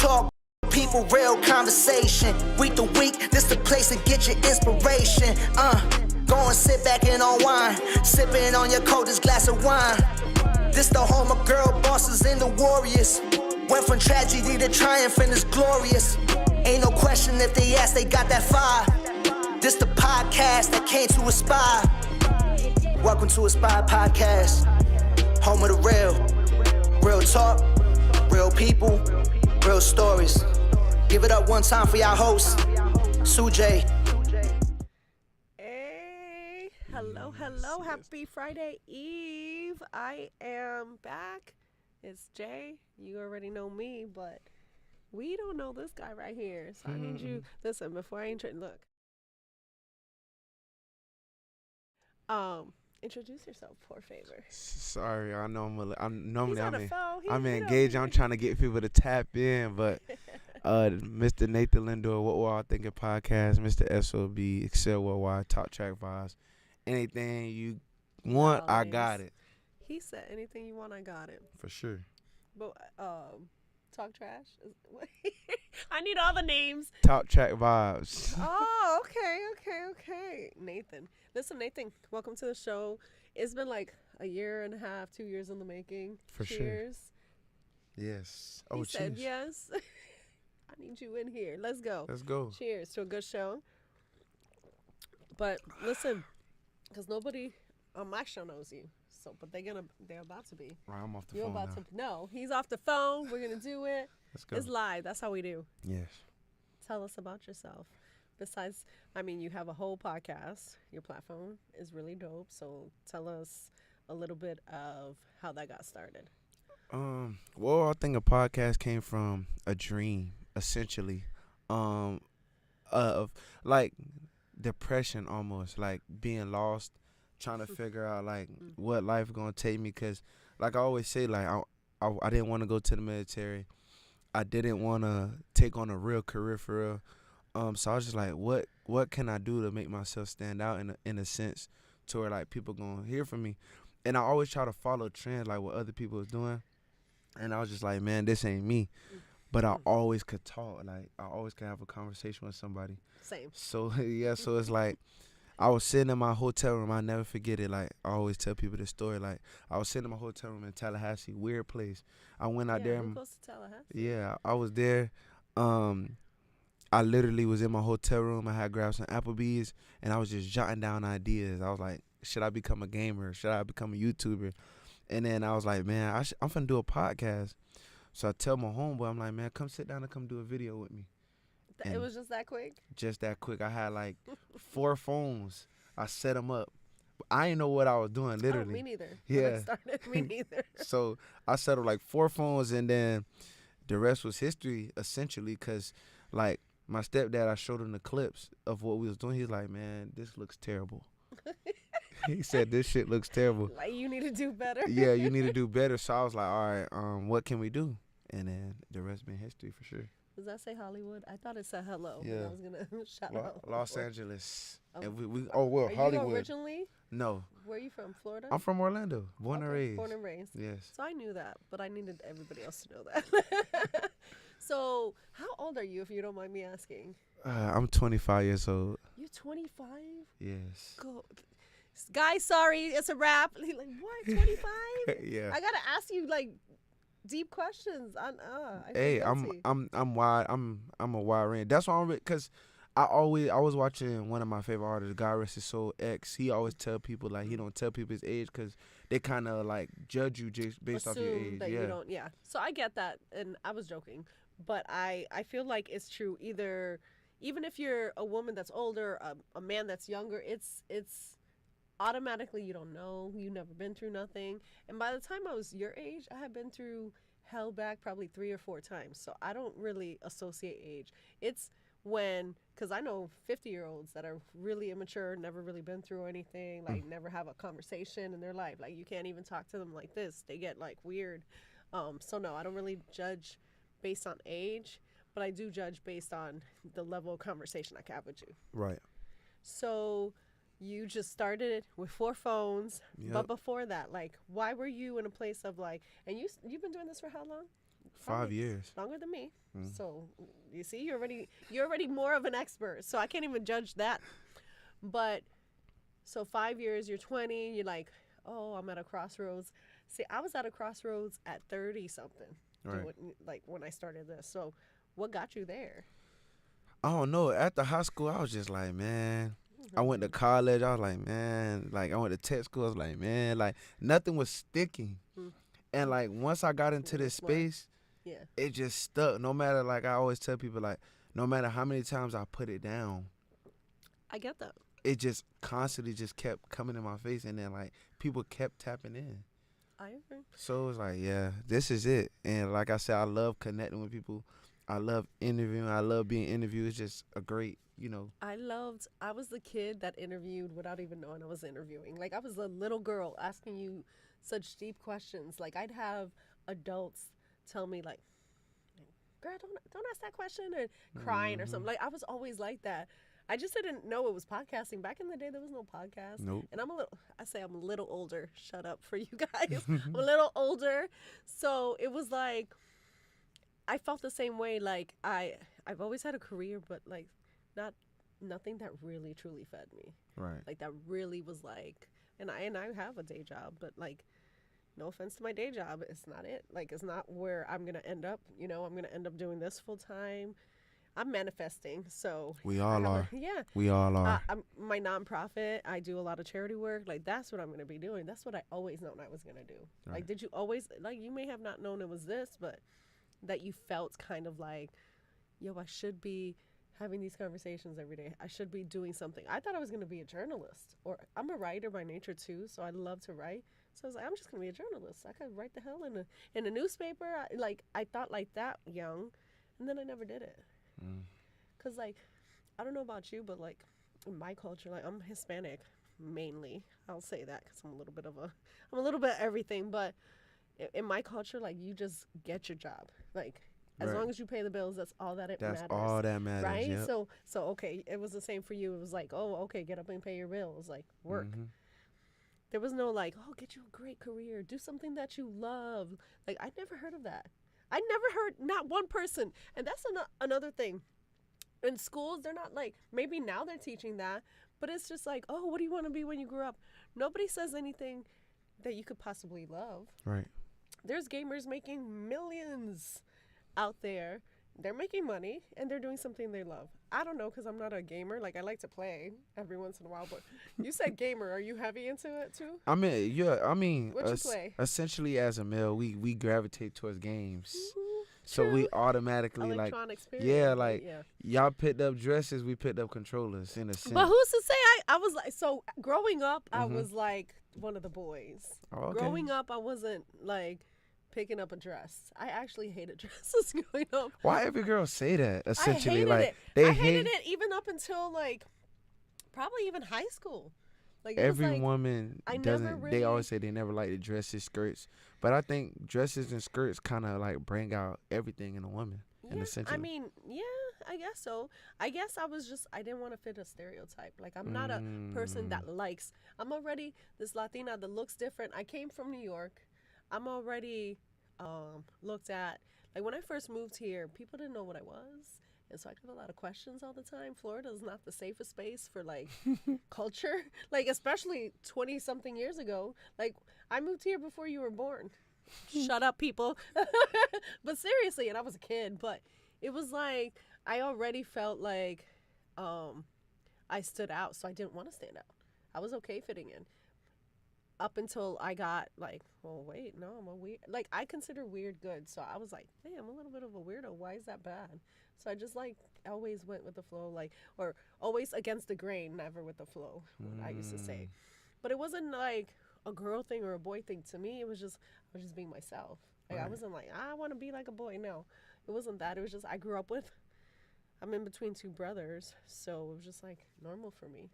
talk, people, real conversation. Week to week, this the place to get your inspiration. Go and sit back and unwind, sipping on your coldest glass of wine. This the home of girl bosses and the warriors. Went from tragedy to triumph and it's glorious. Ain't no question if they ask, they got that fire. This the podcast that came to Aspire. Welcome to Aspire Podcast, home of the real talk, real people, real stories. Give it up one time for y'all hosts, Sujay. Hey, hello, happy Friday Eve. I am back. It's Jay. You already know me, but we don't know this guy right here. So I need you, listen, before I look. Introduce yourself, for favor. Sorry, I know I'm engaged. I'm trying to get people to tap in, but Mr. Nathan Lindor, What We're All Thinking podcast, Mr. SOB, Excel Worldwide, Talk Track Vibes. Anything you want, I got it. He said, anything you want, I got it. For sure. But Talk Trash. I need all the names. Talk Track Vibes. Oh, okay. Nathan. Listen, Nathan, welcome to the show. It's been like a year and a half, 2 years in the making. For Cheers. Sure. Yes. He Cheers. said yes. I need you in here. Let's go. Let's go. Cheers to a good show. But listen, because nobody on my show knows you. So, but they're about to be. Right, I'm off the You're phone about now. to. No, he's off the phone. We're gonna do it. Let's go. It's live. That's how we do. Yes. Tell us about yourself. Besides, I mean, you have a whole podcast. Your platform is really dope. So tell us a little bit of how that got started. Well, I think a podcast came from a dream, essentially, of like depression, almost like being lost, trying to figure out like what life gonna take me. Cause like I always say, like I didn't want to go to the military. I didn't want to take on a real career for real. So I was just like, what can I do to make myself stand out in a sense to where like people gonna hear from me. And I always try to follow trends like what other people was doing. And I was just like, man, this ain't me. But I always could talk. Like I always could have a conversation with somebody. Same. So yeah, so it's like I was sitting in my hotel room. I never forget it. Like I always tell people this story. Like I was sitting in my hotel room in Tallahassee, weird place. I went out there. We're close to Tallahassee. Yeah, I was there. I literally was in my hotel room. I had grabbed some Applebee's, and I was just jotting down ideas. I was like, should I become a gamer? Should I become a YouTuber? And then I was like, man, I'm finna do a podcast. So I tell my homeboy, I'm like, man, come sit down and come do a video with me. It was just that quick? Just that quick. I had like 4 phones. I set them up. I didn't know what I was doing, literally. Oh, me neither. Yeah. When I started, me neither. So I set up like 4 phones, and then the rest was history, essentially, because like my stepdad, I showed him the clips of what we was doing. He's like, man, this looks terrible. He said, this shit looks terrible. Like, you need to do better. Yeah, you need to do better. So I was like, all right, what can we do? And then the rest been history for sure. Does that say Hollywood? I thought it said hello. Yeah. I was going to shout out. Los Angeles. And Are Hollywood. you originally? No. Where are you from? Florida? I'm from Orlando. Born and raised. Born and raised. Yes. So I knew that, but I needed everybody else to know that. So how old are you, if you don't mind me asking? I'm 25 years old. You're 25? Yes. Go. Guys, sorry, it's a wrap. Like, what, 25? Yeah. I got to ask you, like, deep questions. I Hey, guilty. I'm wide. I'm a wide range. That's why because I was watching one of my favorite artists, God rest his soul, X. He always tell people like he don't tell people his age because they kind of like judge you just based off your age. That yeah. you don't. Yeah. So I get that, and I was joking, but I feel like it's true. Even if you're a woman that's older, a man that's younger, it's automatically you don't know. You've never been through nothing, and by the time I was your age, I had been through hell back probably 3 or 4 times. So I don't really associate age. It's because I know 50-year-olds that are really immature, never really been through anything, like never have a conversation in their life. Like you can't even talk to them like this. They get like weird. So no, I don't really judge based on age, but I do judge based on the level of conversation I can have with you. Right. So you just started with 4 phones, Yep. but before that, like, why were you in a place of like, and you've been doing this for how long? 5 years. Longer than me. Mm. So you see, you're already more of an expert. So I can't even judge that. But so 5 years, you're 20, you're like, oh, I'm at a crossroads. See, I was at a crossroads at 30 something. Right. Like when I started this. So what got you there? I don't know. After high school, I was just like, man. I went to college. I was like, man. Like, I went to tech school. I was like, man. Like, nothing was sticking. Mm. And, like, once I got into this Smart. space, Yeah. it just stuck. No matter, like, I always tell people, like, no matter how many times I put it down, I get that. it just constantly just kept coming in my face. And then, like, people kept tapping in. I agree. So it was like, yeah, this is it. And like I said, I love connecting with people. I love interviewing. I love being interviewed. It's just a great, I was the kid that interviewed without even knowing I was interviewing. Like, I was a little girl asking you such deep questions. Like, I'd have adults tell me, like, girl, don't ask that question, and crying or something. Like, I was always like that. I just didn't know it was podcasting. Back in the day, there was no podcast. Nope. And I'm a little older. Shut up for you guys. I'm a little older. So it was like, I felt the same way. Like, I've always had a career, but like, nothing that really truly fed me. Right. Like, that really was like, and I have a day job, but like, no offense to my day job, it's not it. Like, it's not where I'm gonna end up. I'm gonna end up doing this full time. I'm manifesting, so We all are. Yeah, We all are. my nonprofit. I do a lot of charity work. Like, that's what I'm gonna be doing. That's what I always known I was gonna do. Right. Like, did you always, like, you may have not known it was this, but that you felt kind of like, yo, I should be having these conversations every day. I should be doing something. I thought I was gonna be a journalist, or I'm a writer by nature too, so I love to write. So I was like, I'm just gonna be a journalist. I could write the hell in a newspaper. I thought like that young, and then I never did it. Cause like, I don't know about you, but like in my culture, like, I'm Hispanic mainly. I'll say that because I'm a little bit everything. But in my culture, like, you just get your job. Like, as Right. long as you pay the bills, that's all that That's matters. all that matters. Right? Yep. So okay, it was the same for you. It was like, oh, okay, get up and pay your bills, like, work. Mhm. There was no like, oh, get you a great career, do something that you love. Like, I never heard of that. I never heard, not one person. And that's another thing. In schools, they're not like, maybe now they're teaching that, but it's just like, oh, what do you want to be when you grow up? Nobody says anything that you could possibly love. Right. There's gamers making millions out there. They're making money and they're doing something they love. I don't know, because I'm not a gamer. Like, I like to play every once in a while, but you said gamer. Are you heavy into it too? I mean, yeah. I mean, What you play? essentially as a male, we gravitate towards games. Mhm, So true. we automatically like, Electronic spirit. yeah, like Yeah. y'all picked up dresses, we picked up controllers in a sense. But who's to say I was like, so growing up, I Mhm. was like one of the boys. Oh, okay. Growing up, I wasn't like picking up a dress. I actually hated dresses growing up. Why every girl say that? Essentially, I hated like it. they I hate hated it even up until like probably even high school. Like, it was every like, woman I doesn't. never They really- always say they never like the dresses, skirts, but I think dresses and skirts kind of like bring out everything in a woman. And yeah, essentially, I mean, yeah, I guess so. I guess I didn't want to fit a stereotype. Like, I'm not a person that likes, I'm already this Latina that looks different. I came from New York. I'm already looked at, like, when I first moved here, people didn't know what I was. And so I got a lot of questions all the time. Florida is not the safest space for, like, culture. Like, especially 20-something years ago. Like, I moved here before you were born. Shut up, people. But seriously, and I was a kid, but it was like, I already felt like I stood out, so I didn't want to stand out. I was okay fitting in. Up until I got like, well, wait, no, I'm a weird. Like, I consider weird good, so I was like, hey, I'm a little bit of a weirdo. Why is that bad? So I just like always went with the flow, like, or always against the grain, never with the flow. What I used to say, but it wasn't like a girl thing or a boy thing to me. It was just, I was just being myself. Like, I Right. wasn't like, I want to be like a boy. No, it wasn't that. It was just, I grew up with. I'm in between two brothers, so it was just like normal for me.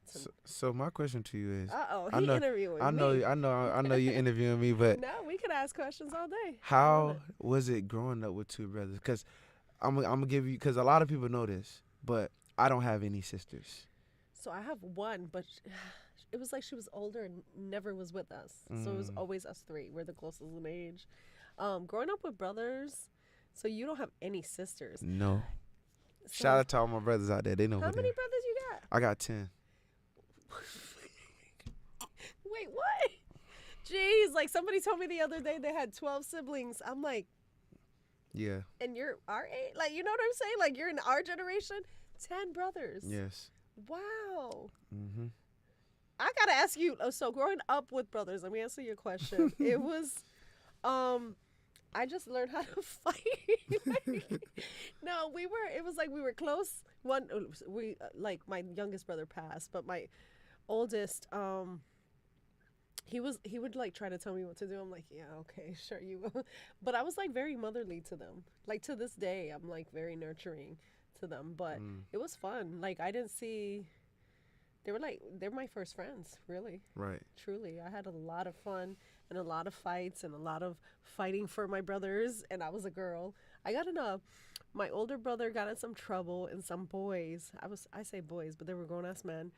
So my question to you is, He I know- interviewing I know, me. I know you're interviewing me, but No, we could ask questions all day. I love how it. was it growing up with two brothers? Because I'm gonna give you, because a lot of people know this, but I don't have any sisters. So I have one, but it was like she was older and never was with us. So it was always us three. We're the closest in age. Growing up with brothers, So you don't have any sisters. No. So Shout out to all my brothers out there. They know how who they many are. brothers you got? I got 10. Wait, what? Jeez, like somebody told me the other day they had 12 siblings. I'm like, Yeah. and you're our age? Like, you know what I'm saying? Like, you're in our generation? 10 brothers. Yes. Wow. Mm-hmm. I gotta ask you. So, growing up with brothers, let me answer your question. It was, I just learned how to fight. No, it was like we were close. Like my youngest brother passed, but my oldest, he would like try to tell me what to do. I'm like, yeah, okay, sure you will. But I was like very motherly to them. Like to this day, I'm like very nurturing to them. But it was fun. Like I didn't see. They're my first friends, really. Right. Truly. I had a lot of fun and a lot of fights and a lot of fighting for my brothers, and I was a girl. My older brother got in some trouble, and some boys, I say boys, but they were grown-ass men,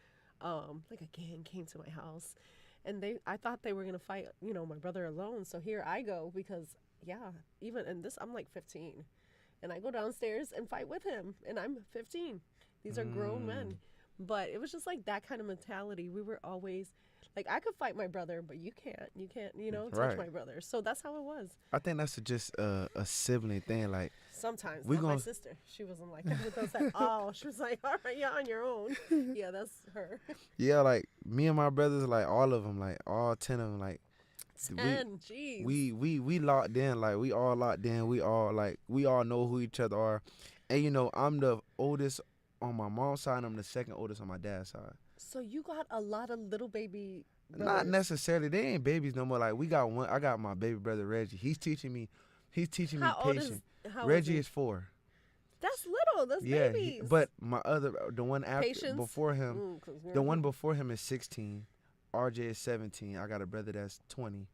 like a gang came to my house, and I thought they were going to fight, my brother alone. So here I go because, yeah, I'm like 15, and I go downstairs and fight with him, and I'm 15. These are grown men. But it was just like that kind of mentality. We were always like, I could fight my brother, but you can't, touch Right. my brother. So that's how it was. I think that's just a sibling thing. Like, Sometimes. We Not my gon- sister. She wasn't like that with us at all. She was like, all right, you're on your own. Yeah, that's her. yeah, like me and my brothers, like all of them, like all 10 of them, like 10, jeez. we locked in. Like we all locked in. We all know who each other are. And I'm the oldest on my mom's side, and I'm the second oldest on my dad's side. So you got a lot of little baby brothers. Not necessarily. They ain't babies no more. Like we got one. I got my baby brother Reggie. He's teaching me How old patience. how Reggie old is 4. That's little. That's Yeah, babies. but the one after Patience? before him, 'Cause the you're- one before him is 16. RJ is 17. I got a brother that's 20,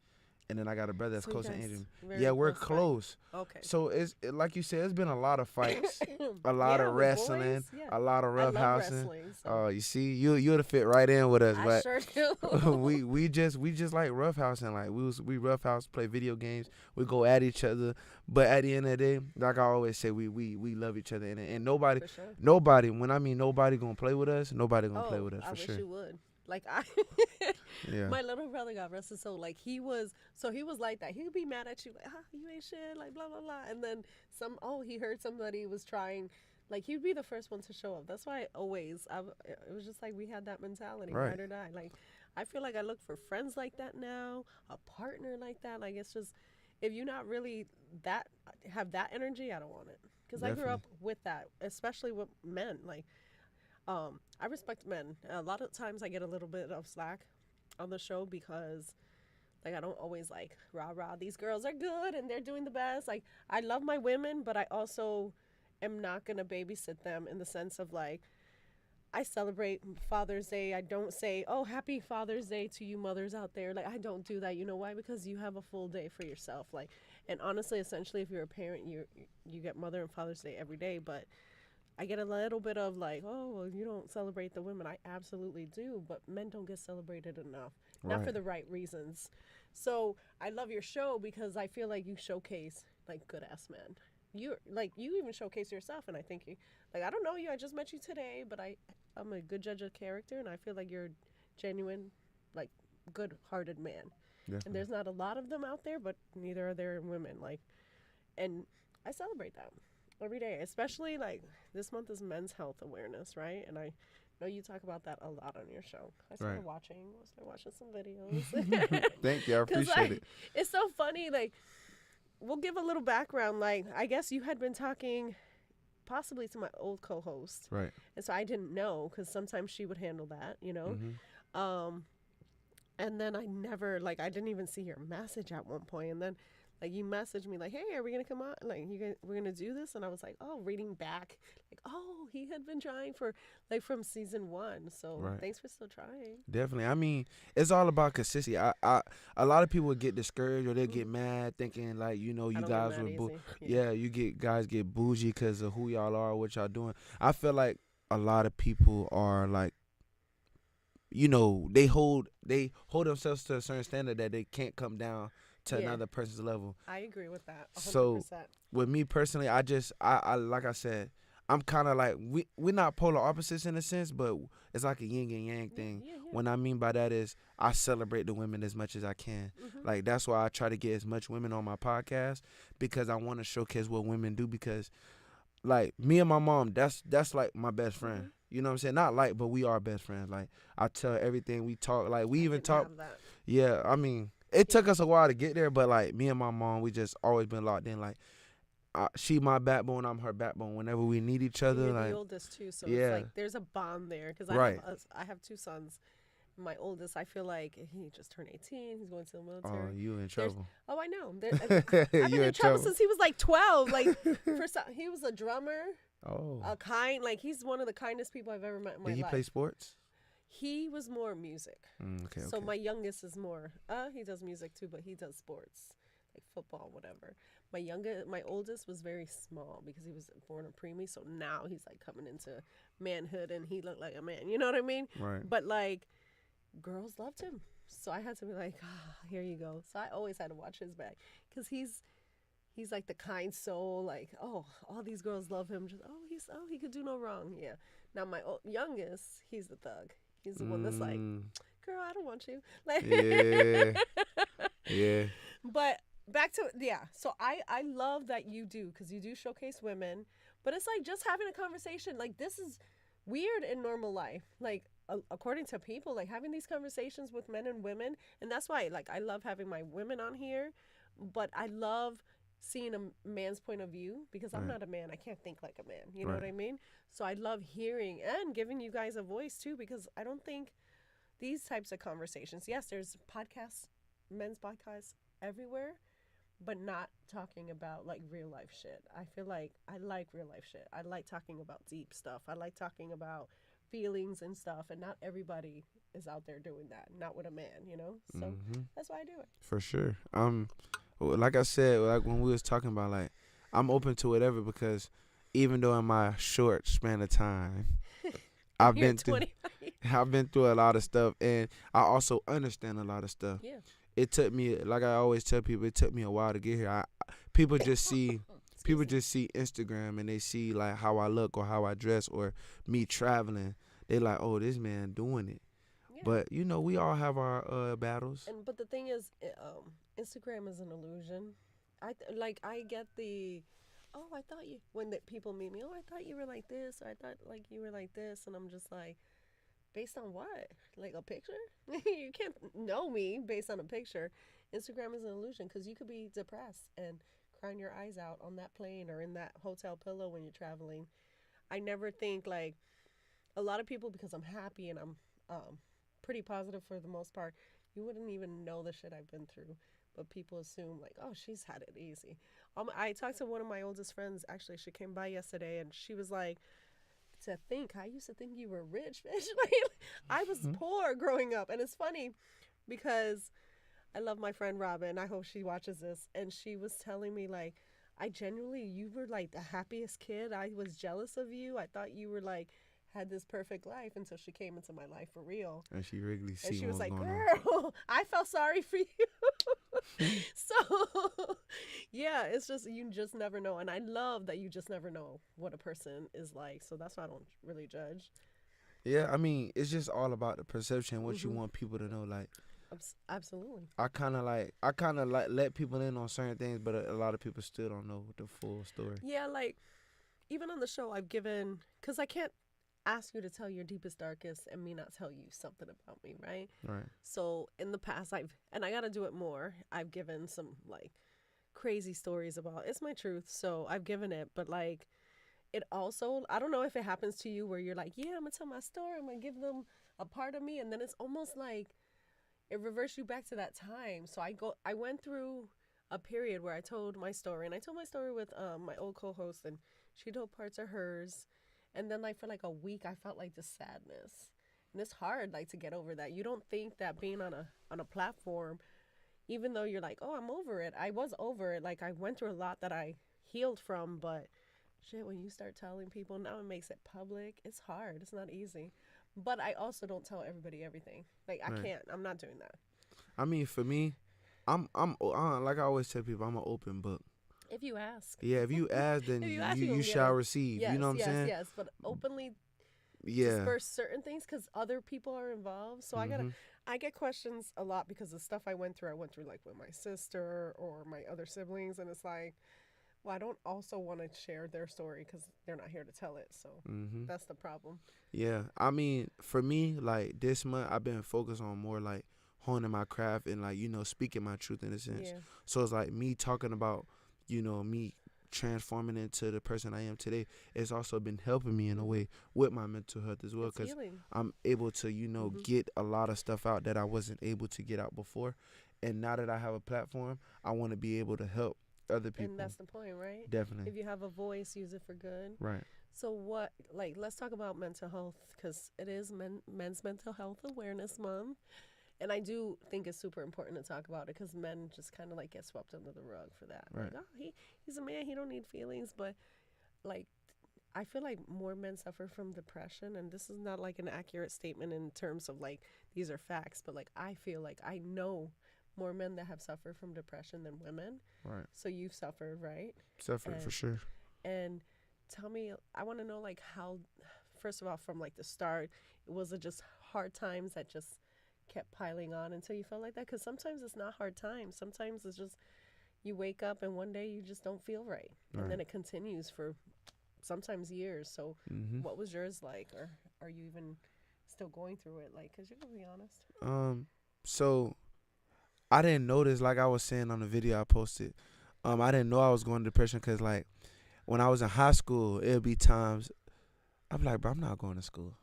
and then I got a brother that's So you close to guys Andrew. very Yeah, we're by. close. Okay. So like you said, it's been a lot of fights, a lot Yeah, of with wrestling, boys, yeah. a lot of I love roughhousing. wrestling. So You see, you'd have fit right in with us, I but sure do. we just like roughhousing. Like we roughhouse, play video games, we go at each other. But at the end of the day, like I always say, we love each other, and nobody, For sure. nobody. When I mean nobody gonna play with us, nobody gonna play with us I for wish sure. you would. Like Yeah. my little brother got arrested, so like he was like that. He would be mad at you, like, you ain't shit, like blah blah blah. And then he heard somebody was trying, like he'd be the first one to show up. That's why it was just like we had that mentality, Right. ride or die. Like I feel like I look for friends like that now, a partner like that. Like it's just, if you're not really have that energy, I don't want it. Because I grew up with that, especially with men. Like I respect men. A lot of times I get a little bit of slack on the show because like I don't always like rah these girls are good and they're doing the best. Like I love my women, but I also am not gonna babysit them in the sense of like I celebrate Father's Day. I don't say, oh, happy Father's Day to you mothers out there. Like I don't do that. You know why? Because you have a full day for yourself. Like, and honestly, essentially, if you're a parent, you get Mother and Father's Day every day, but I get a little bit of like, oh, well, you don't celebrate the women. I absolutely do, but men don't get celebrated enough, not for Right. the right reasons. So I love your show because I feel like you showcase like good ass men. You even showcase yourself, and I think I don't know you. I just met you today, but I'm a good judge of character, and I feel like you're a genuine, like good-hearted man. And Definitely. there's not a lot of them out there, but neither are there women. Like, and I celebrate that every day, especially like this month is Men's Health Awareness, right? And I know you talk about that a lot on your show. I started Right. watching some videos. Thank you. I 'Cause, appreciate like, it. it's so funny. Like, we'll give a little background. Like, I guess you had been talking possibly to my old co-host, Right. and so I didn't know because sometimes she would handle that, Mhm. And then I didn't even see your message at one point, and then like you messaged me like, hey, are we gonna come on? Like we're gonna do this, and I was like, oh, reading back, like, oh, he had been trying for like from season 1, so Right. thanks for still trying. Definitely. I mean, it's all about consistency. A lot of people would get discouraged or they get mad thinking like, you I don't get guys mad were easy. yeah, guys get bougie because of who y'all are, what y'all doing. I feel like a lot of people are like, they hold themselves to a certain standard that they can't come down to Yeah. another person's level. I agree with that. 100%. So with me personally, I like I said, I'm kind of like we're not polar opposites in a sense, but it's like a yin and yang thing. Yeah. What I mean by that is I celebrate the women as much as I can. Like that's why I try to get as much women on my podcast, because I want to showcase what women do. Because like me and my mom, that's like my best friend. You know what I'm saying? Not like, but we are best friends. Like I tell her everything, we talk. Like we I even didn't talk. have that. Yeah, I mean, it took us a while to get there, but like me and my mom, we just always been locked in. Like she my backbone, I'm her backbone. Whenever we need each And other, you're like the oldest too, so yeah. it's like there's a bond there. Because Right. I have 2 sons. My oldest, I feel like he just turned 18. He's going to the military. oh, you in trouble. Oh, I know. I've been You in trouble since he was like 12. Like he was a drummer, Oh, like he's one of the kindest people I've ever met in my did he life. play sports? He was more music. Okay. So my youngest is more. He does music too, but he does sports, like football, whatever. My oldest was very small because he was born a preemie. So now he's like coming into manhood, and he looked like a man. You know what I mean? Right. But like, girls loved him, so I had to be like, here you go. So I always had to watch his back, because he's like the kind soul. Like, oh, all these girls love him. Just he could do no wrong. Yeah. Now my youngest, he's the thug. He's the one that's like, girl, I don't want you. Like, yeah. But back to so I love that you do, because you do showcase women, but it's like just having a conversation. Like, this is weird in normal life, like according to people, like having these conversations with men and women. And that's why, like, I love having my women on here, but I love seeing a man's point of view, because I'm not a man. I can't think like a man, you know what I mean? So I love hearing and giving you guys a voice too, because I don't think these types of conversations, yes, there's podcasts, men's podcasts everywhere, but not talking about like real life shit. I feel like I like real life shit. I like talking about deep stuff. I like talking about feelings and stuff, and not everybody is out there doing that. Not with a man, you know? So that's why I do it. For sure. Like I said, like when we was talking about, like, I'm open to whatever, because even though in my short span of time, I've been through a lot of stuff, and I also understand a lot of stuff. Yeah. It took me, like I always tell people, it took me a while to get here. People just see Instagram, and they see like how I look or how I dress or me traveling. They like, oh, this man doing it. Yeah. But you know, we all have our battles. But the thing is, Instagram is an illusion. I get the, oh, I thought you, when people meet me, oh, I thought you were like this, or I thought like you were like this, and I'm just like, based on what? Like a picture? You can't know me based on a picture. Instagram is an illusion, because you could be depressed and crying your eyes out on that plane or in that hotel pillow when you're traveling. I never think, like, a lot of people, because I'm happy and I'm pretty positive for the most part, you wouldn't even know the shit I've been through. But people assume, like, oh, she's had it easy. I talked to one of my oldest friends, actually. She came by yesterday, and she was like, I used to think you were rich, bitch. Like, I was poor growing up. And it's funny, because I love my friend Robin. I hope she watches this. And she was telling me, like, you were like the happiest kid. I was jealous of you. I thought you were like, had this perfect life, until she came into my life for real. And she really And she was like, going girl, I felt sorry for you. So, yeah, it's just, you just never know. And I love that you just never know what a person is like. So that's why I don't really judge. Yeah, I mean, it's just all about the perception, what you want people to know. Like, absolutely. I kind of like let people in on certain things, but a lot of people still don't know the full story. Yeah, like, even on the show, I've given, because I can't ask you to tell your deepest, darkest, and me not tell you something about me, right? Right. So in the past, and I got to do it more, I've given some, like, crazy stories about, it's my truth, so I've given it, but, like, it also, I don't know if it happens to you where you're like, yeah, I'm going to tell my story, I'm going to give them a part of me, and then it's almost like it reverts you back to that time. So I went through a period where I told my story, and I told my story with my old co-host, and she told parts of hers. And then, like, for like a week, I felt like this sadness, and it's hard, like, to get over that. You don't think that being on a platform, even though you're like, oh, I'm over it. I was over it. Like, I went through a lot that I healed from, but shit, when you start telling people, now it makes it public. It's hard. It's not easy. But I also don't tell everybody everything. Like, I can't. I'm not doing that. I mean, for me, like I always tell people, I'm an open book. If you ask. Yeah, if you ask, then If you ask, you you'll get shall it. receive. Yes, You know what I'm yes, saying? yes. But openly Yeah. disperse certain things because other people are involved. So Mhm. I get questions a lot because the stuff I went through like with my sister or my other siblings, and it's like, well, I don't also want to share their story because they're not here to tell it. So Mhm. that's the problem. Yeah. I mean, for me, like this month, I've been focused on more like honing my craft and like speaking my truth in a sense. Yeah, So it's like me talking about me transforming into the person I am today. It's also been helping me in a way with my mental health as well it's because healing. I'm able to Mhm. get a lot of stuff out that I wasn't able to get out before. And now that I have a platform, I want to be able to help other people. And that's the point, right? Definitely. If you have a voice, use it for good. Right. So what, like, let's talk about mental health because it is Men's Mental Health Awareness Month. And I do think it's super important to talk about it because men just kind of like get swept under the rug for that. Right. Like, oh, he's a man, he don't need feelings. But like, I feel like more men suffer from depression, and this is not like an accurate statement in terms of like these are facts, but like I feel like I know more men that have suffered from depression than women. Right. So you've suffered, right? Suffering for And sure. and tell me, I want to know like how, first of all, from like the start, was it just hard times that just kept piling on until you felt like that? Because sometimes it's not hard times. Sometimes it's just you wake up and one day you just don't feel right, and Right. then it continues for sometimes years. So Mhm. what was yours like, or are you even still going through it? Like, cause you're gonna be honest. So I didn't notice, like I was saying on the video I posted. I didn't know I was going to depression because like when I was in high school, it'd be times I'm like, bro, I'm not going to school,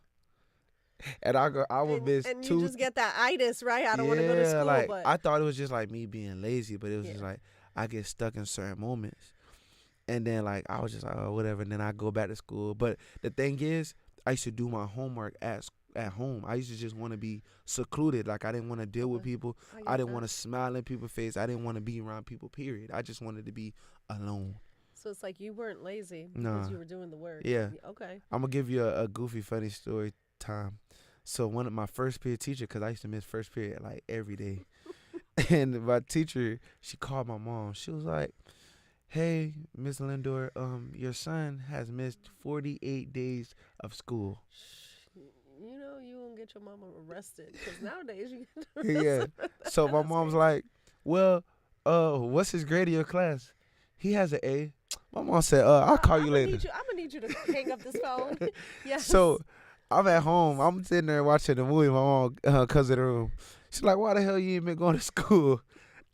and I would miss And you two. just get that itis, right? I don't want to go to school, like but I thought it was just like me being lazy, but it was Yeah. just like I get stuck in certain moments, and then like I was just like, oh, whatever, and then I go back to school. But the thing is, I used to do my homework at home. I used to just want to be secluded. Like I didn't want to deal with Okay. people. I didn't want to smile in people's face. I didn't want to be around people. Period. I just wanted to be alone. So it's like you weren't lazy Nah. because you were doing the work. Yeah. Okay. I'm gonna give you a goofy, funny story time. So one of my first period teacher, cause I used to miss first period like every day, and my teacher, she called my mom. She was like, "Hey, Miss Lindor, your son has missed 48 days of school." You know, you won't get your mama arrested because nowadays you get Yeah. arrested. So my That's mom's crazy. like, "Well, what's his grade in your class?" He has an A. My mom said, "I'll call you later." I'm gonna need you to hang up this phone. Yes. So I'm at home. I'm sitting there watching the movie. My mom comes in the room. She's like, "Why the hell you ain't been going to school?"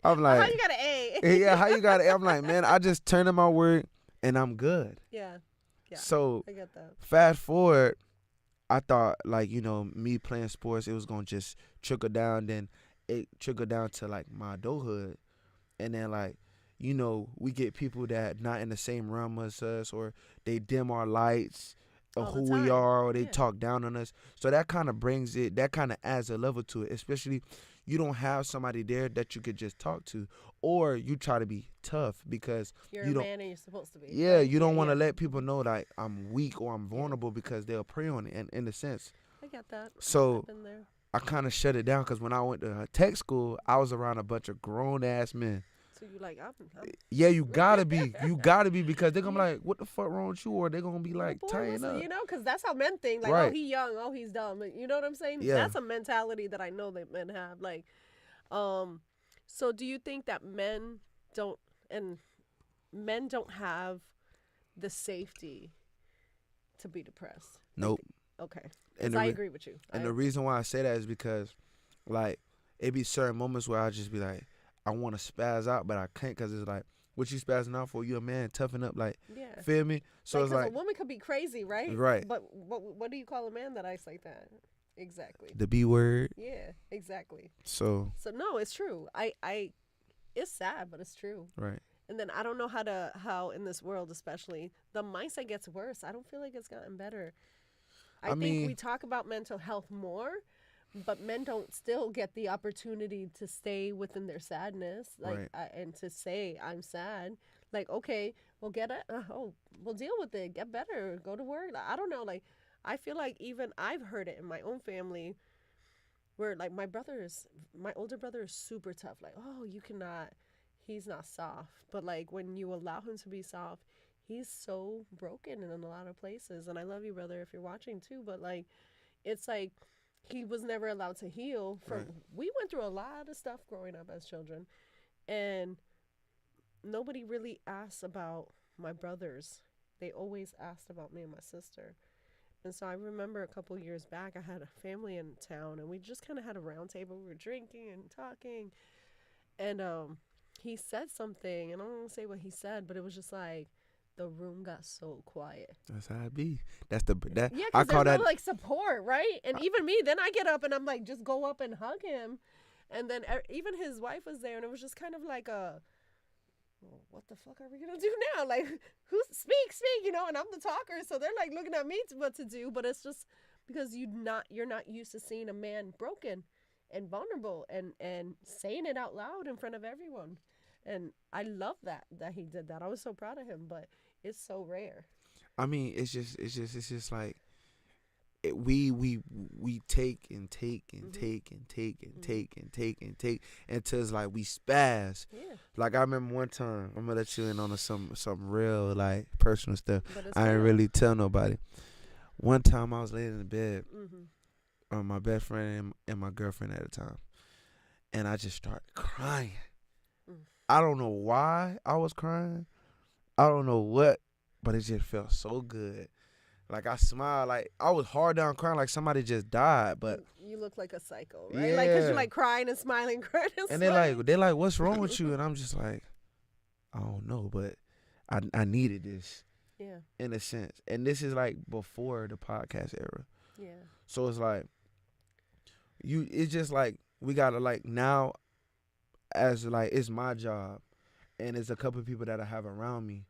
I'm how like, you got an A? "Yeah, how you got it?" I'm like, "Man, I just turned in my work and I'm good." Yeah. Yeah. So I get that. fast forward, I thought like me playing sports, it was gonna just trickle down. Then it trickled down to like my adulthood, and then like we get people that not in the same realm as us, or they dim our lights of All the who we time. are, or they Yeah. talk down on us. So that kind of brings it. That kind of adds a level to it, especially. You don't have somebody there that you could just talk to, or you try to be tough because You're you a don't. man and you're supposed to be. Yeah, right? you don't want to yeah. let people know that I'm weak or I'm vulnerable because they'll prey on it. And in a sense, I get that. So- I've been there. I kind of shut it down because when I went to tech school, I was around a bunch of grown ass men. So you like, I'm Yeah, you gotta be. You gotta be because they're gonna be Yeah. like, "What the fuck wrong with you?" Or they're gonna be like boy, tying listen, up. you know, because that's how men think. Like, oh, Right. he young, oh, he's dumb. You know what I'm saying? Yeah. That's a mentality that I know that men have. Like, so do you think that men don't have the safety to be depressed? Nope. Okay. And 'Cause the I re- agree with you. And the reason why I say that is because, like, it be certain moments where I just be like, I want to spaz out, but I can't because it's like, what you spazzing out for? You a man, toughen up, like, yeah. feel me? So Like, it's 'cause like a woman could be crazy, right? Right. But what do you call a man that acts like that? Exactly. the B word. Yeah, exactly. So So no, it's true. I it's sad, but it's true. right. And then I don't know how in this world especially the mindset gets worse. I don't feel like it's gotten better. I think mean- we talk about mental health more, but men don't still get the opportunity to stay within their sadness, like Right. and to say I'm sad. Like, okay, we'll we'll deal with it, get better, go to work. I don't know. Like, I feel like even I've heard it in my own family. where like my older brother is super tough. Like, oh, you cannot, he's not soft. But like when you allow him to be soft, he's so broken in a lot of places. And I love you, brother, if you're watching too. But like, it's like he was never allowed to heal from. Right. We went through a lot of stuff growing up as children, and nobody really asked about my brothers. They always asked about me and my sister. And so I remember a couple years back, I had a family in town, and we just kind of had a round table. We were drinking and talking, and he said something, and I don't want to say what he said, but it was just like the room got so quiet. That's how it be. That's the that Yeah, I because call there's that. no like support, right? And even me, then I get up and I'm like, just go up and hug him, and then even his wife was there, and it was just kind of like a, well, what the fuck are we gonna do now? Like, speak, you know? And I'm the talker, so they're like looking at me what to do. But it's just because you're not used to seeing a man broken and vulnerable and saying it out loud in front of everyone. And I love that he did that. I was so proud of him, but it's so rare. I mean, it's just like we take and take and take and take and take and take and take until it's like we spaz. Yeah. Like I remember one time, I'm gonna let you in on some real like personal stuff. But it's I ain't real. really tell nobody. One time I was laying in the bed, Mm-hmm. my best friend and my girlfriend at the time, and I just started crying. Mm. I don't know why I was crying. I don't know what, but it just felt so good. Like I smiled, like I was hard down crying, like somebody just died. But You look like a psycho, right? Like, cause Yeah. you're like crying and smiling, crying and and smiling. they're like, what's wrong with you? And I'm just like, I don't know, but I needed this Yeah, in a sense. And this is like before the podcast era, yeah, so it's like it's just like we gotta like now, as like it's my job, and it's a couple of people that I have around me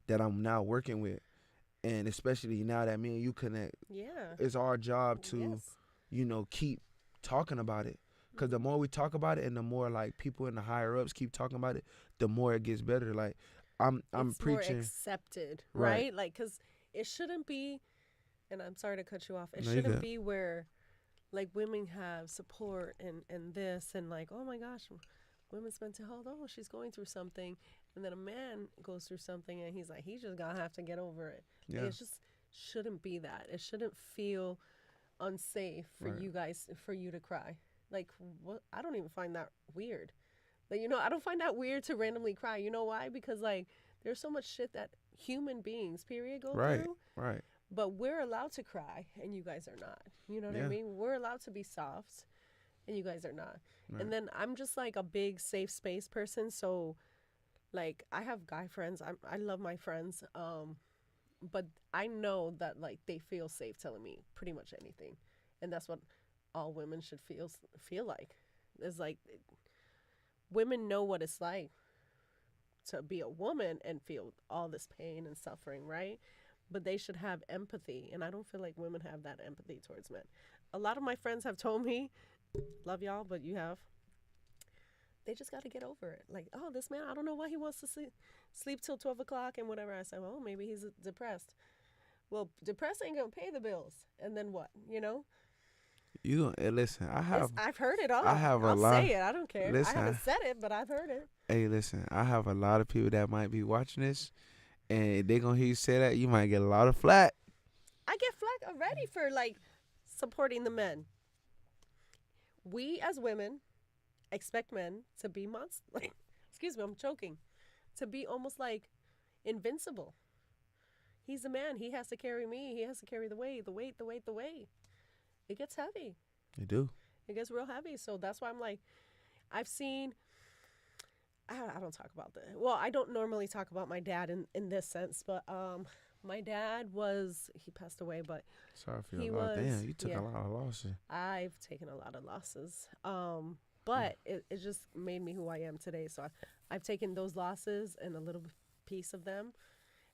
that I'm now working with. And especially now that me and you connect, yeah. it's our job to, Yes. keep talking about it. Because the more we talk about it and the more, like, people in the higher-ups keep talking about it, the more it gets better. Like, I'm It's preaching. more accepted, Right. right? Like, cause it shouldn't be. And I'm sorry to cut you off. It No, you shouldn't good. be where, like, women have support and this and like, oh my gosh, women's mental health. Oh, she's going through something, and then a man goes through something, and he's like, he's just gonna have to get over it. Like, Yeah. it just shouldn't be that. It shouldn't feel unsafe for Right. you guys for you to cry. Like, what? I don't even find that weird. Like, I don't find that weird to randomly cry. You know why? Because like there's so much shit that human beings, period, go Right. through. Right. But we're allowed to cry, and you guys are not. You know what I Yeah. mean? We're allowed to be soft, and you guys are not. Right. And then I'm just like a big safe space person. So, like, I have guy friends. I love my friends. But I know that like they feel safe telling me pretty much anything, and that's what all women should feel like. It's like women know what it's like to be a woman and feel all this pain and suffering, right? But they should have empathy, and I don't feel like women have that empathy towards men. A lot of my friends have told me, love y'all, but you have. They just got to get over it. Like, oh, this man, I don't know why he wants to sleep till 12 o'clock and whatever. I said, well, maybe he's depressed. Well, depressed ain't going to pay the bills. And then what, You listen. I've heard it all. I have a I'll lot- say it. I don't care. Listen, I haven't said it, but I've heard it. Hey, listen. I have a lot of people that might be watching this, and they gonna hear you say that. You might get a lot of flack. I get flack already for like supporting the men. We as women expect men to be monsters. Like, excuse me, I'm choking. To be almost like invincible. He's a man. He has to carry me. He has to carry the weight. It gets heavy. You do. It gets real heavy. So that's why I'm like, I've seen. I don't talk about that. Well, I don't normally talk about my dad in this sense, but my dad he passed away, but Sorry for He your loss. was- Damn, you took yeah. a lot of losses. I've taken a lot of losses. But it just made me who I am today. So I've taken those losses and a little piece of them.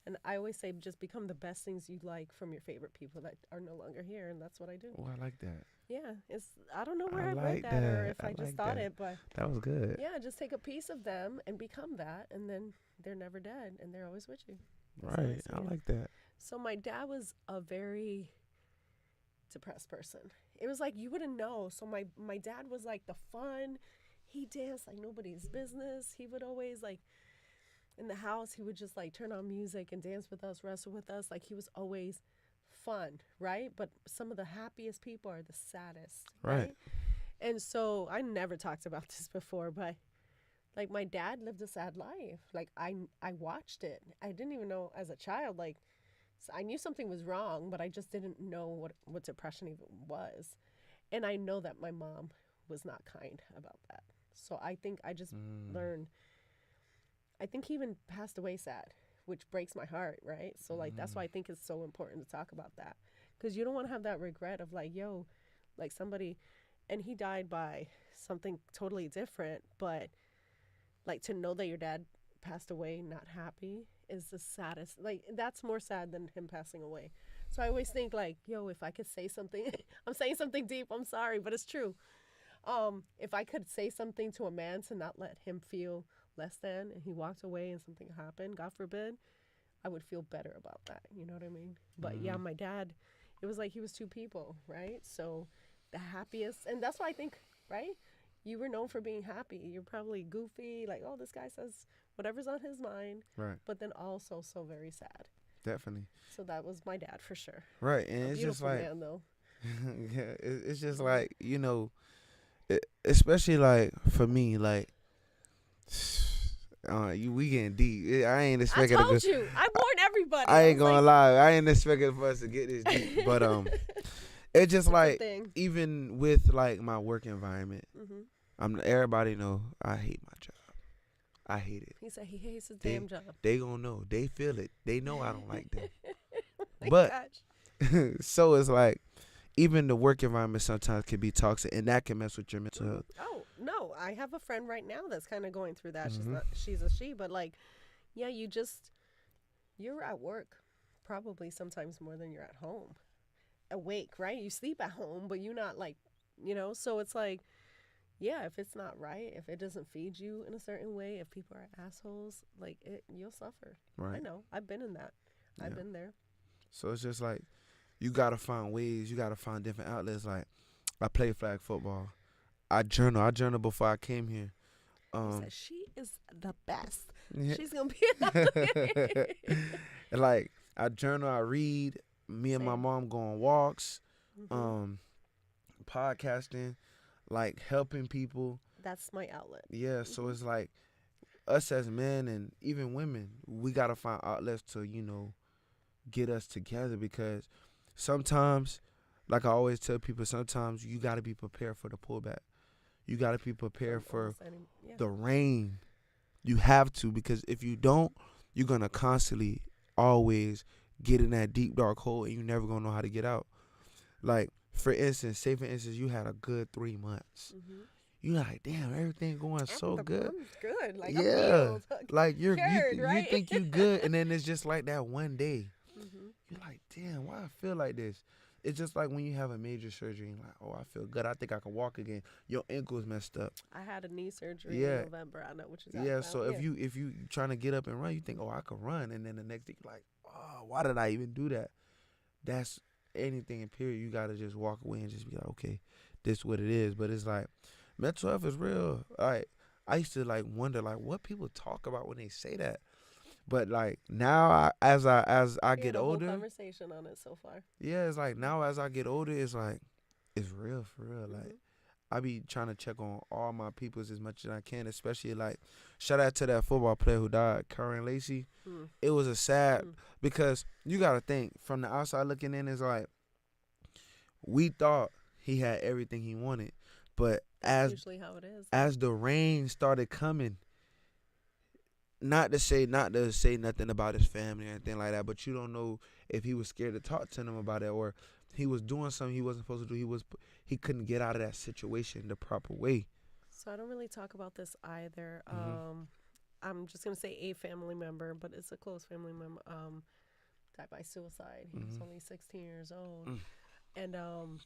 And I always say just become the best things you like from your favorite people that are no longer here. And that's what I do. Oh, I like that. Yeah. I don't know where I I like read that or that. if I I just like thought that. it, but That was good. yeah, just take a piece of them and become that. And then they're never dead and they're always with you. That's how I Right. see I it. like that. So my dad was a very depressed person. It was like you wouldn't know. So my dad was like the fun. He danced like nobody's business. He would always like in the house, he would just like turn on music and dance with us, wrestle with us. Like he was always fun, right? But some of the happiest people are the saddest, right? And so I never talked about this before, but like my dad lived a sad life. Like I watched it. I didn't even know as a child, like I knew something was wrong, but I just didn't know what depression even was. And I know that my mom was not kind about that. So I think I just learned. I think he even passed away sad, which breaks my heart, right? So like that's why I think it's so important to talk about that, because you don't want to have that regret of like, yo, like somebody, and he died by something totally different, but like to know that your dad passed away not happy is the saddest. Like that's more sad than him passing away. So I always think like, yo, if I could say something, I'm saying something deep, I'm sorry, but it's true. If I could say something to a man to not let him feel less than, and he walked away and something happened, God forbid, I would feel better about that. You know what I mean? But yeah, my dad, it was like he was two people, right? So the happiest, and that's why I think, right? You were known for being happy. You're probably goofy, like, oh, this guy says whatever's on his mind, Right. but then also so very sad. Definitely. So that was my dad for sure. Right. And it's just Beautiful like, man, though. yeah, it's just like, you know, especially like for me, like, we getting deep. I ain't I expecting. told you. I warned everybody. I ain't was gonna like, lie. I ain't expecting for us to get this deep, but it's just it's a like thing. even with like my work environment, Mhm. everybody know I hate my job. I hate it. He said he hates his They- damn job. They gonna know. They feel it. They know I don't like them. My But- gosh. So it's like even the work environment sometimes can be toxic, and that can mess with your mental health. Oh no, I have a friend right now that's kind of going through that. Mhm. She's a she, but like, yeah, you're at work probably sometimes more than you're at home, awake, right? You sleep at home, but you're not like, so it's like, yeah, if it's not right, if it doesn't feed you in a certain way, if people are assholes, like you'll suffer. Right. I know, I've been in that. I've Yeah. been there. So it's just like you gotta find ways. You gotta find different outlets. Like I play flag football. I journal. I journal before I came here. He said, she is the best. Yeah. She's gonna be And like I journal. I read. Me and my Same. mom go on walks. Mhm. Podcasting, like helping people. That's my outlet. Yeah. So it's like us as men and even women, we gotta find outlets to get us together, because sometimes, like I always tell people, sometimes you got to be prepared for the pullback. You got to be prepared for the rain. You have to, because if you don't, you're going to constantly always get in that deep, dark hole, and you're never going to know how to get out. Like, for instance, you had a good 3 months. Mm-hmm. You're like, damn, everything going so good. I'm good. Like, Yeah. I'm healed. Like, you Cured, think you good, and then it's just like that one day. Mm-hmm. You're like, damn, why I feel like this? It's just like when you have a major surgery and like, oh, I feel good. I think I can walk again. Your ankle's messed up. I had a knee surgery Yeah. in November. I know what you're Yeah, talking so about. if you trying to get up and run, you think, oh, I can run. And then the next day you're like, oh, why did I even do that? That's anything in period. You got to just walk away and just be like, okay, this is what it is. But it's like, mental health is real. Like, I used to like wonder like what people talk about when they say that. But like now, as I We get had a whole older, conversation on it so far. yeah, it's like now as I get older, it's like it's real for real. Like Mhm. I be trying to check on all my peoples as much as I can, especially like shout out to that football player who died, Karen Lacey. Mm. It was a sad Mm. because you gotta think from the outside looking in, it's like we thought he had everything he wanted, but That's usually how it is. as the rain started coming, not to say nothing about his family or anything like that, but you don't know if he was scared to talk to them about it, or he was doing something he wasn't supposed to do. He couldn't get out of that situation the proper way. So I don't really talk about this either. Mhm. I'm just gonna say a family member, but it's a close family member. Died by suicide. He was Mhm. only 16 years old, Mm. and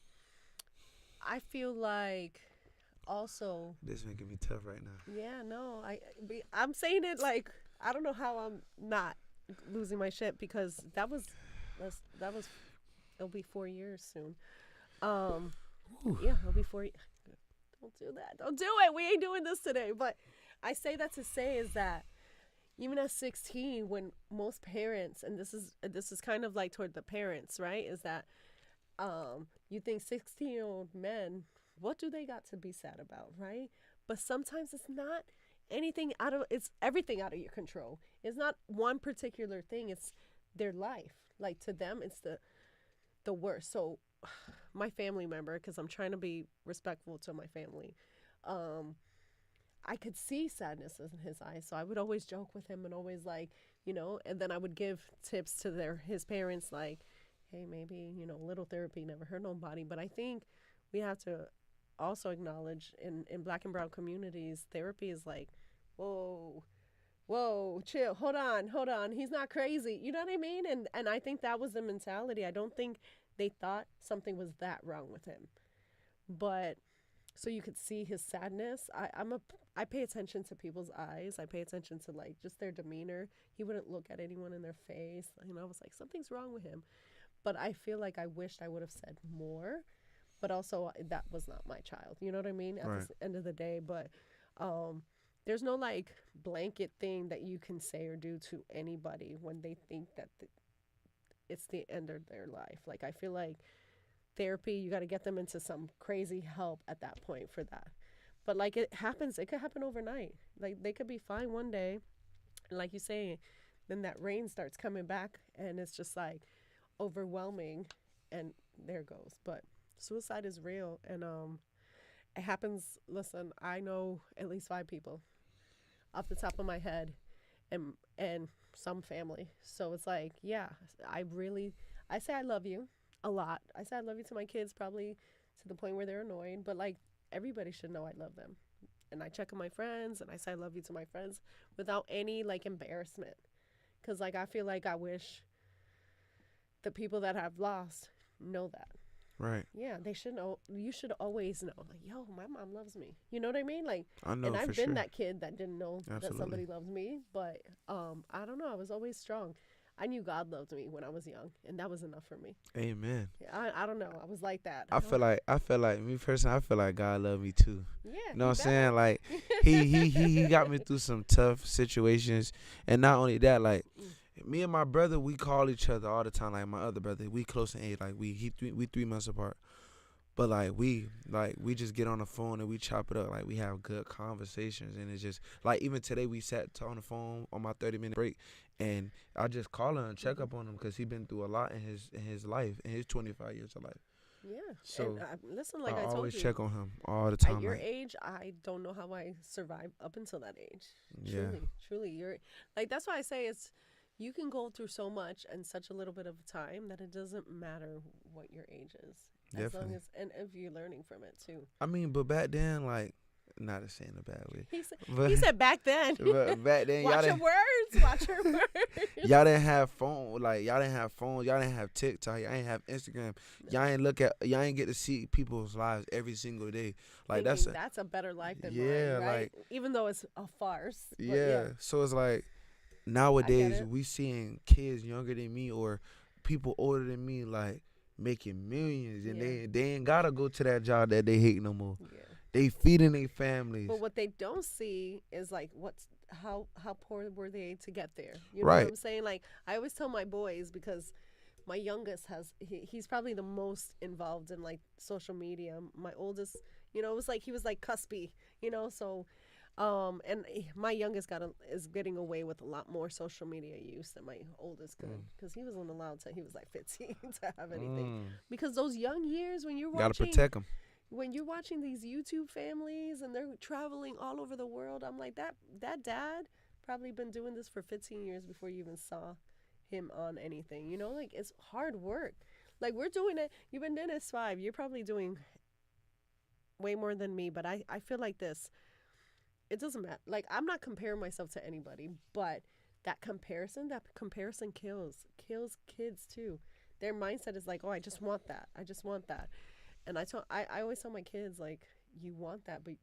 I feel like also, This making me tough right now. yeah, no, I'm saying it like I don't know how I'm not losing my shit, because that was it'll be 4 years soon. Yeah, I'll be 40. Don't do that. Don't do it. We ain't doing this today. But I say that to say is that even at 16, when most parents, and this is kind of like toward the parents, right? Is that you think 16-year-old men, what do they got to be sad about, right? But sometimes it's not it's everything out of your control. It's not one particular thing. It's their life. Like to them, it's the worst. So my family member, because I'm trying to be respectful to my family, I could see sadness in his eyes. So I would always joke with him and always like, and then I would give tips to his parents like, hey, maybe, a little therapy never hurt nobody. But I think we have to also acknowledge in Black and brown communities, therapy is like, whoa, chill, hold on. He's not crazy. You know what I mean? And I think that was the mentality. I don't think they thought something was that wrong with him. But so you could see his sadness. I pay attention to people's eyes. I pay attention to like just their demeanor. He wouldn't look at anyone in their face. I was like, something's wrong with him. But I feel like I wished I would have said more. But also that was not my child. You know what I mean? At the end of the day. But there's no like blanket thing that you can say or do to anybody when they think that it's the end of their life. Like I feel like therapy, you got to get them into some crazy help at that point for that. But like it could happen overnight. Like they could be fine one day, and like you say, then that rain starts coming back and it's just like overwhelming, and there it goes. But suicide is real, and it happens. Listen, I know at least 5 people off the top of my head, and some family. So it's like, yeah, I say I love you a lot. I say I love you to my kids, probably to the point where they're annoyed, but like everybody should know I love them. And I check on my friends and I say I love you to my friends without any like embarrassment. Cause like I feel like I wish the people that I've lost know that. Right. Yeah, they should know. You should always know. Like, yo, my mom loves me. You know what I mean? Like, I know, and I've for been sure. that kid that didn't know that somebody loved me. But I don't know. I was always strong. I knew God loved me when I was young, and that was enough for me. Amen. I don't know. I was like that. I feel like me personally, I feel like God loved me too. Yeah. You know what I'm saying? Like he got me through some tough situations, and not only that, like me and my brother, we call each other all the time. Like my other brother, we close in age. Like we 3 months apart. But like we just get on the phone and we chop it up. Like we have good conversations, and it's just like even today we sat on the phone on my 30-minute break, and I just call him and check up on him because he's been through a lot in his life, in his 25 years of life. Yeah. So and, listen, like I always told you, check on him all the time. at your like, age, I don't know how I survived up until that age. Yeah. Truly, you're like that's why I say you can go through so much in such a little bit of time that it doesn't matter what your age is. As long as, and if you're learning from it too. I mean, but back then, like, not to say in a bad way. He said back then. But back then, Watch your words. Watch your words. Y'all didn't have phone. Like y'all didn't have phones. Y'all didn't have TikTok. Y'all ain't have Instagram. Y'all ain't get to see people's lives every single day. Like that's a better life than yeah, mine, right? like even though it's a farce. Yeah. So it's like nowadays we seeing kids younger than me or people older than me like making millions, and they ain't gotta go to that job that they hate no more. Yeah. They feeding their families. But what they don't see is like how poor were they to get there? You know what I'm saying? Like I always tell my boys, because my youngest he's probably the most involved in like social media. My oldest, it was like he was like cuspy, so and my youngest is getting away with a lot more social media use than my oldest could, because he wasn't allowed to. He was like 15 to have anything, because those young years when you're watching, gotta protect them. When you're watching these YouTube families and they're traveling all over the world, I'm like that dad probably been doing this for 15 years before you even saw him on anything. Like it's hard work. Like we're doing it. You've been doing this 5. You're probably doing way more than me, but I feel like this. It doesn't matter. Like I'm not comparing myself to anybody, but that comparison kills kids too. Their mindset is like, oh, I just want that. And I always tell my kids, like, you want that, but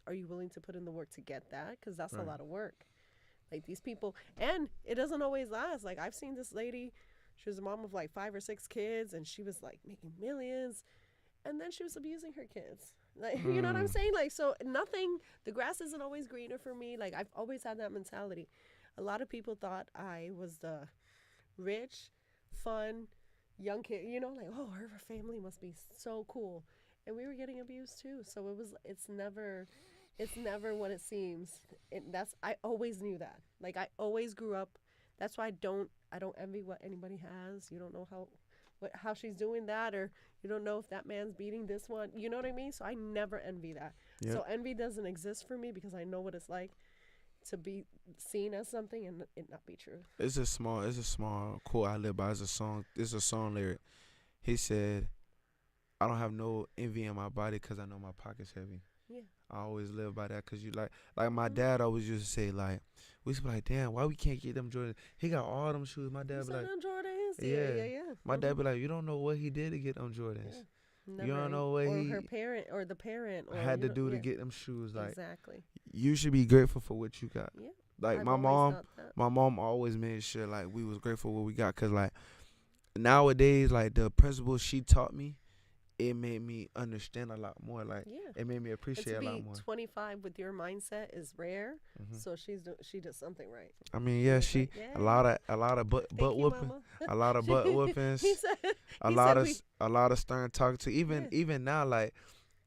are you willing to put in the work to get that? Because that's a lot of work. Like these people, and it doesn't always last. Like I've seen this lady, she was a mom of like 5 or 6 kids, and she was like making millions, and then she was abusing her kids. Like, you know what I'm saying? Like, so nothing, the grass isn't always greener for me. Like, I've always had that mentality. A lot of people thought I was the rich, fun, young kid, you know, like, oh, her family must be so cool. And we were getting abused too. So it's never what it seems. I always knew that. Like, I always grew up. That's why I don't envy what anybody has. You don't know how she's doing that, or you don't know if that man's beating this one. You know what I mean? So I never envy that. Yep. So envy doesn't exist for me because I know what it's like to be seen as something and it not be true. It's a small quote I live by. It's a song lyric. He said, I don't have no envy in my body because I know my pocket's heavy. Yeah. I always live by that because you like my dad always used to say, like, we used to be like, damn, why we can't get them Jordans? He got all them shoes. My dad be like, them Jordans? yeah. My dad be like, you don't know what he did to get them Jordans. Yeah. You don't know what or he her parent or the parent or had to do to get them shoes. Like, exactly. you should be grateful for what you got. Yeah. Like, I've my always thought that. mom always made sure, like, we was grateful for what we got. Because, like, nowadays, like, the principles she taught me, it made me understand a lot more. Like, it made me appreciate a lot more. 25 with your mindset is rare. Mhm. So she did something right. I mean, yeah, It's she like, a lot of butt Thank you, whooping, Mama. a lot of butt whoopings, He said, a lot of stern talking to. Even now, like,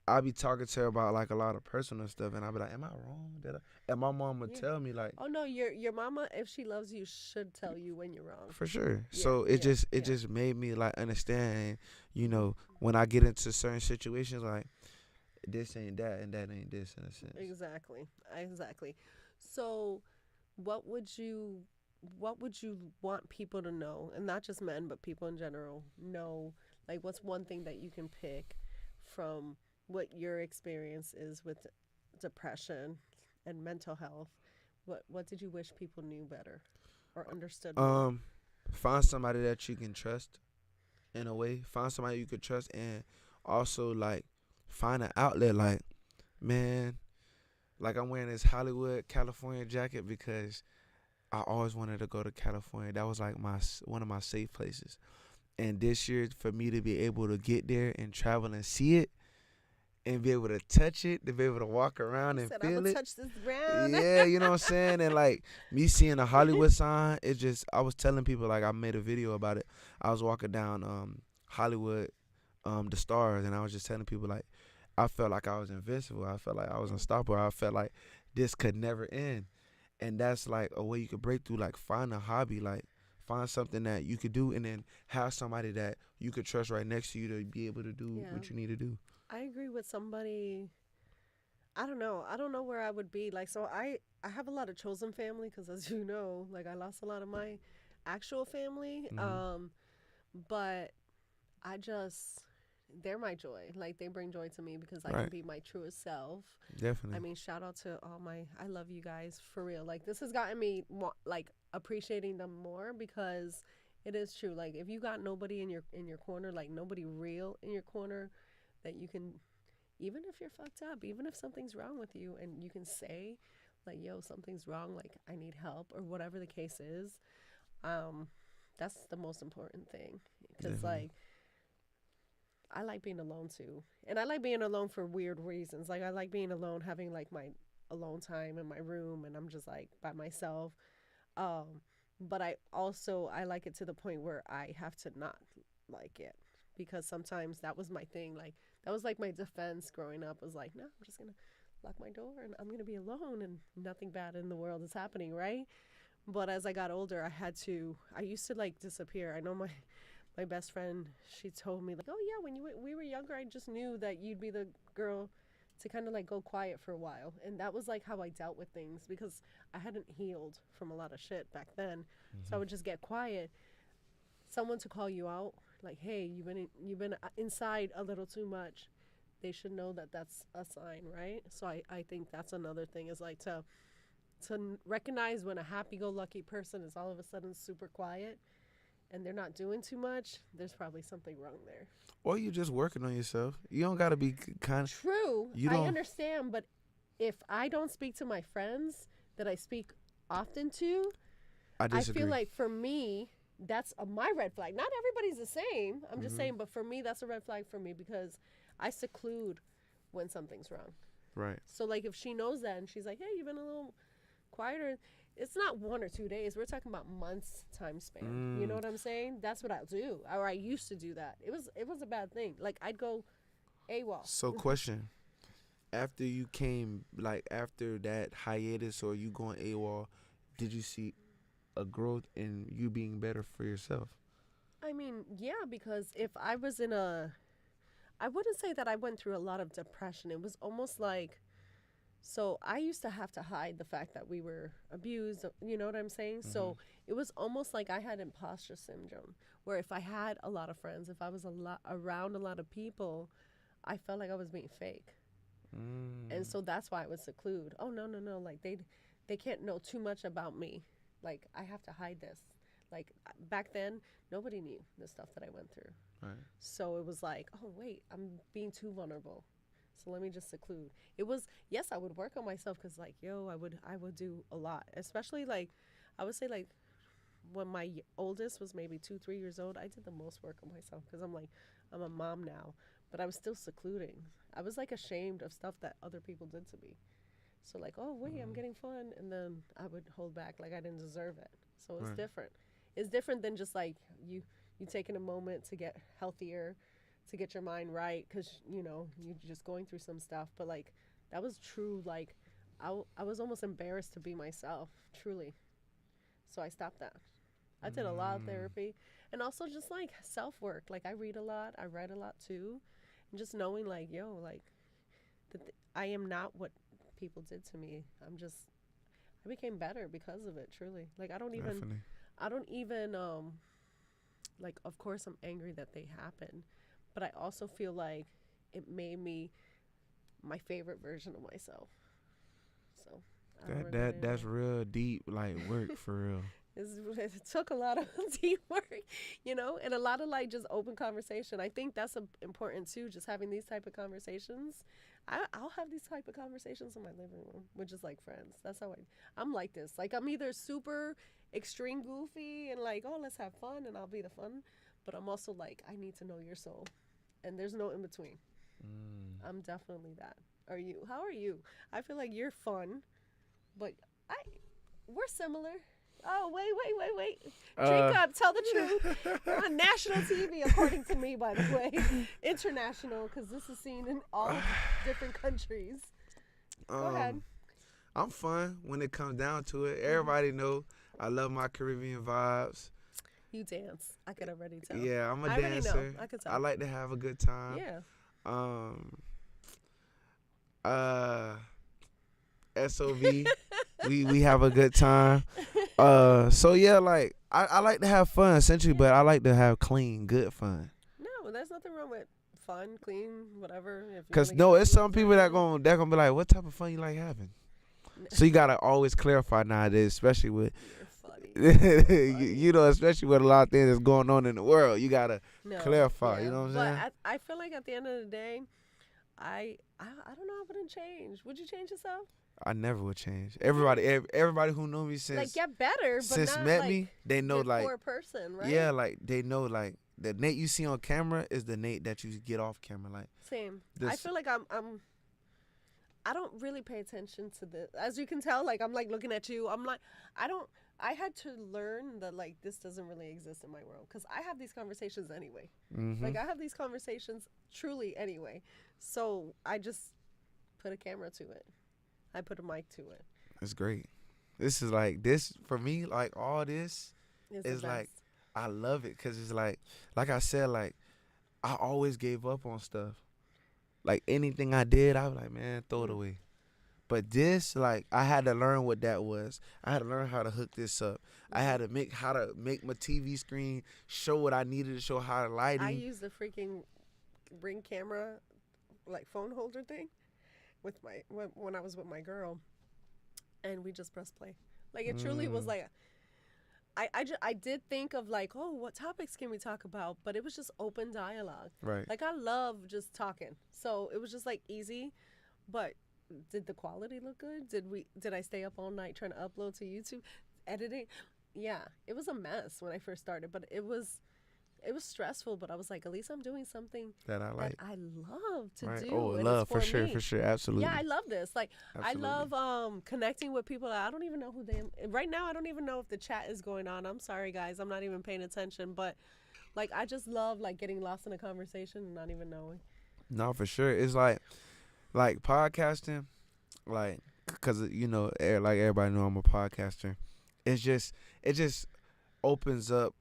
I be talking to her about like a lot of personal stuff, and I be like, "Am I wrong? And my mom would tell me like, "Oh no, your mama, if she loves you, should tell you when you're wrong." for sure. Yeah, So it yeah. just made me like understand, you know, when I get into certain situations, like this ain't that and that ain't this in a sense. Exactly. So, what would you want people to know, and not just men, but people in general know? Like, what's one thing that you can pick from what your experience is with depression and mental health? What did you wish people knew better or understood more? Find somebody that you can trust in a way. Find somebody you could trust, and also like find an outlet. Like, man, like I'm wearing this Hollywood, California jacket because I always wanted to go to California. That was like one of my safe places. And this year, for me to be able to get there and travel and see it, and be able to touch it, to be able to walk around and feel it. Touch this ground. Yeah, you know what I'm saying? And like me seeing a Hollywood sign, it just, I was telling people, like I made a video about it. I was walking down Hollywood, the stars, and I was just telling people like I felt like I was invincible. I felt like I was unstoppable. I felt like this could never end. And that's like a way you could break through, like find a hobby, like find something that you could do, and then have somebody that you could trust right next to you to be able to do what you need to do. I agree with somebody. I don't know where I would be. Like, so I have a lot of chosen family because, as you know, like I lost a lot of my actual family. Mm-hmm. But they're my joy. Like, they bring joy to me because I Right. can be my truest self. Definitely. I mean, shout out to I love you guys for real. Like, this has gotten me like appreciating them more because it is true. Like, if you got nobody in your corner, like nobody real in your corner, that you can, even if you're fucked up, even if something's wrong with you, and you can say like, yo, something's wrong, like I need help, or whatever the case is, that's the most important thing. Because like, I like being alone too, and I like being alone for weird reasons. Like, I like being alone, having like my alone time in my room, and I'm just like by myself. But I like it to the point where I have to not like it, because sometimes that was my thing. Like, that was like my defense growing up, was like, no, I'm just gonna lock my door and I'm gonna be alone and nothing bad in the world is happening, right? But as I got older, I used to like disappear. I know my best friend, she told me like, oh yeah, when we were younger, I just knew that you'd be the girl to kind of like go quiet for a while. And that was like how I dealt with things, because I hadn't healed from a lot of shit back then. Mm-hmm. So I would just get quiet. Someone to call you out, like, hey, you've been inside a little too much. They should know that that's a sign, right? So I think that's another thing, is like to recognize when a happy-go-lucky person is all of a sudden super quiet and they're not doing too much. There's probably something wrong there. Or you just working on yourself. You don't gotta be kind of true. I understand, but if I don't speak to my friends that I speak often to, I disagree. I feel like for me, that's my red flag. Not everybody's the same. I'm just Mhm. saying, but for me, that's a red flag for me because I seclude when something's wrong. Right. So like if she knows that and she's like, hey, you've been a little quieter, it's not 1 or 2 days. We're talking about months time span. You know what I'm saying? That's what I'll do. Or I used to do that. It was a bad thing. Like I'd go AWOL. So question. After you came, like after that hiatus or you going AWOL, did you see a growth in you being better for yourself? I mean, yeah, because if I was in a, I wouldn't say that I went through a lot of depression. It was almost like, so I used to have to hide the fact that we were abused. You know what I'm saying? So it was almost like I had imposter syndrome, where if I had a lot of friends, if I was around a lot of people, I felt like I was being fake. And so that's why I would seclude. Oh no, no, no! Like they can't know too much about me. Like I have to hide this. Like back then, nobody knew the stuff that I went through. Right. So it was like, oh wait, I'm being too vulnerable. So let me just seclude. It was, yes, I would work on myself because like, yo, I would do a lot, especially like, I would say like, when my oldest was maybe 2, 3 years old, I did the most work on myself because I'm like, I'm a mom now, but I was still secluding. I was like ashamed of stuff that other people did to me. So like, oh wait, I'm getting fun, and then I would hold back like I didn't deserve it. So it's Right. different. It's different than just like you taking a moment to get healthier, to get your mind right, because you know you're just going through some stuff. But like that was true. Like I was almost embarrassed to be myself, truly. So I stopped that. I did a lot of therapy, and also just like self work. Like I read a lot. I read a lot too, and just knowing like, yo, like I am not what people did to me. I became better because of it, truly. Like Definitely. I don't even like of course I'm angry that they happened, but I also feel like it made me my favorite version of myself. So I don't regret That's it. real deep like work for real. It took a lot of deep work, you know, and a lot of like just open conversation. I think that's important too, just having these type of conversations. I'll have these type of conversations in my living room with just like friends. That's how I'm like this. Like I'm either super extreme goofy and like, oh, let's have fun and I'll be the fun. But I'm also like, I need to know your soul. And there's no in between. I'm definitely that. Are you? How are you? I feel like you're fun, but we're similar. Oh, wait. Drink up. Tell the truth. You're on national TV, according to me, by the way. International, because this is seen in all different countries. Go ahead. I'm fun when it comes down to it. Everybody know I love my Caribbean vibes. You dance. I could already tell. Yeah, I'm a I already know. dancer. I could tell. I like to have a good time. Yeah. SOV. we have a good time. So yeah, like I like to have fun essentially, but I like to have clean, good fun. No, there's nothing wrong with fun, clean, whatever. If you Cause wanna no, get it's into some people that something. gonna be like, what type of fun you like having? So you gotta always clarify nowadays, especially with You're funny. you know, especially with a lot of things that's going on in the world. You gotta No, clarify. You know what I'm saying? But I feel like at the end of the day, I don't know. I wouldn't change. Would you change yourself? I never would change. Everybody who knew me Like since get better, but since not met like me, they know your like core person, right? yeah, like they know like the Nate you see on camera is the Nate that you get off camera. Like Same. I this- feel like I don't really pay attention to this. As you can tell, like I'm like looking at you. I'm like I had to learn that like this doesn't really exist in my world because I have these conversations anyway. Like I have these conversations truly anyway. So I just put a camera to it. I put a mic to it. it's great. This is like this for me. Like all this It's the is like best. I love it because it's like I said, like I always gave up on stuff. Like anything I did, I was like, man, throw it away. But this, like, I had to learn what that was. I had to learn how to hook this up. I had to make my TV screen show what I needed to show, how to lighting. I use the freaking Ring camera, like phone holder thing, with when I was with my girl, and we just press play. Like it truly was like, I did think of like, oh, what topics can we talk about? But it was just open dialogue. Right. Like I love just talking, so it was just like easy. But did the quality look good? Did I stay up all night trying to upload to YouTube, editing? yeah, it was a mess when I first started, but it was stressful, but I was like, at least I'm doing something that I that like. I love to Right. do, Oh, and it's love for me. for sure, absolutely. Yeah, I love this. Like, Absolutely. I love connecting with people that I don't even know who they. Right now, I don't even know if the chat is going on. I'm sorry, guys. I'm not even paying attention, but like, I just love like getting lost in a conversation and not even knowing. No, for sure. It's like podcasting, like, cause like everybody know I'm a podcaster. It just opens up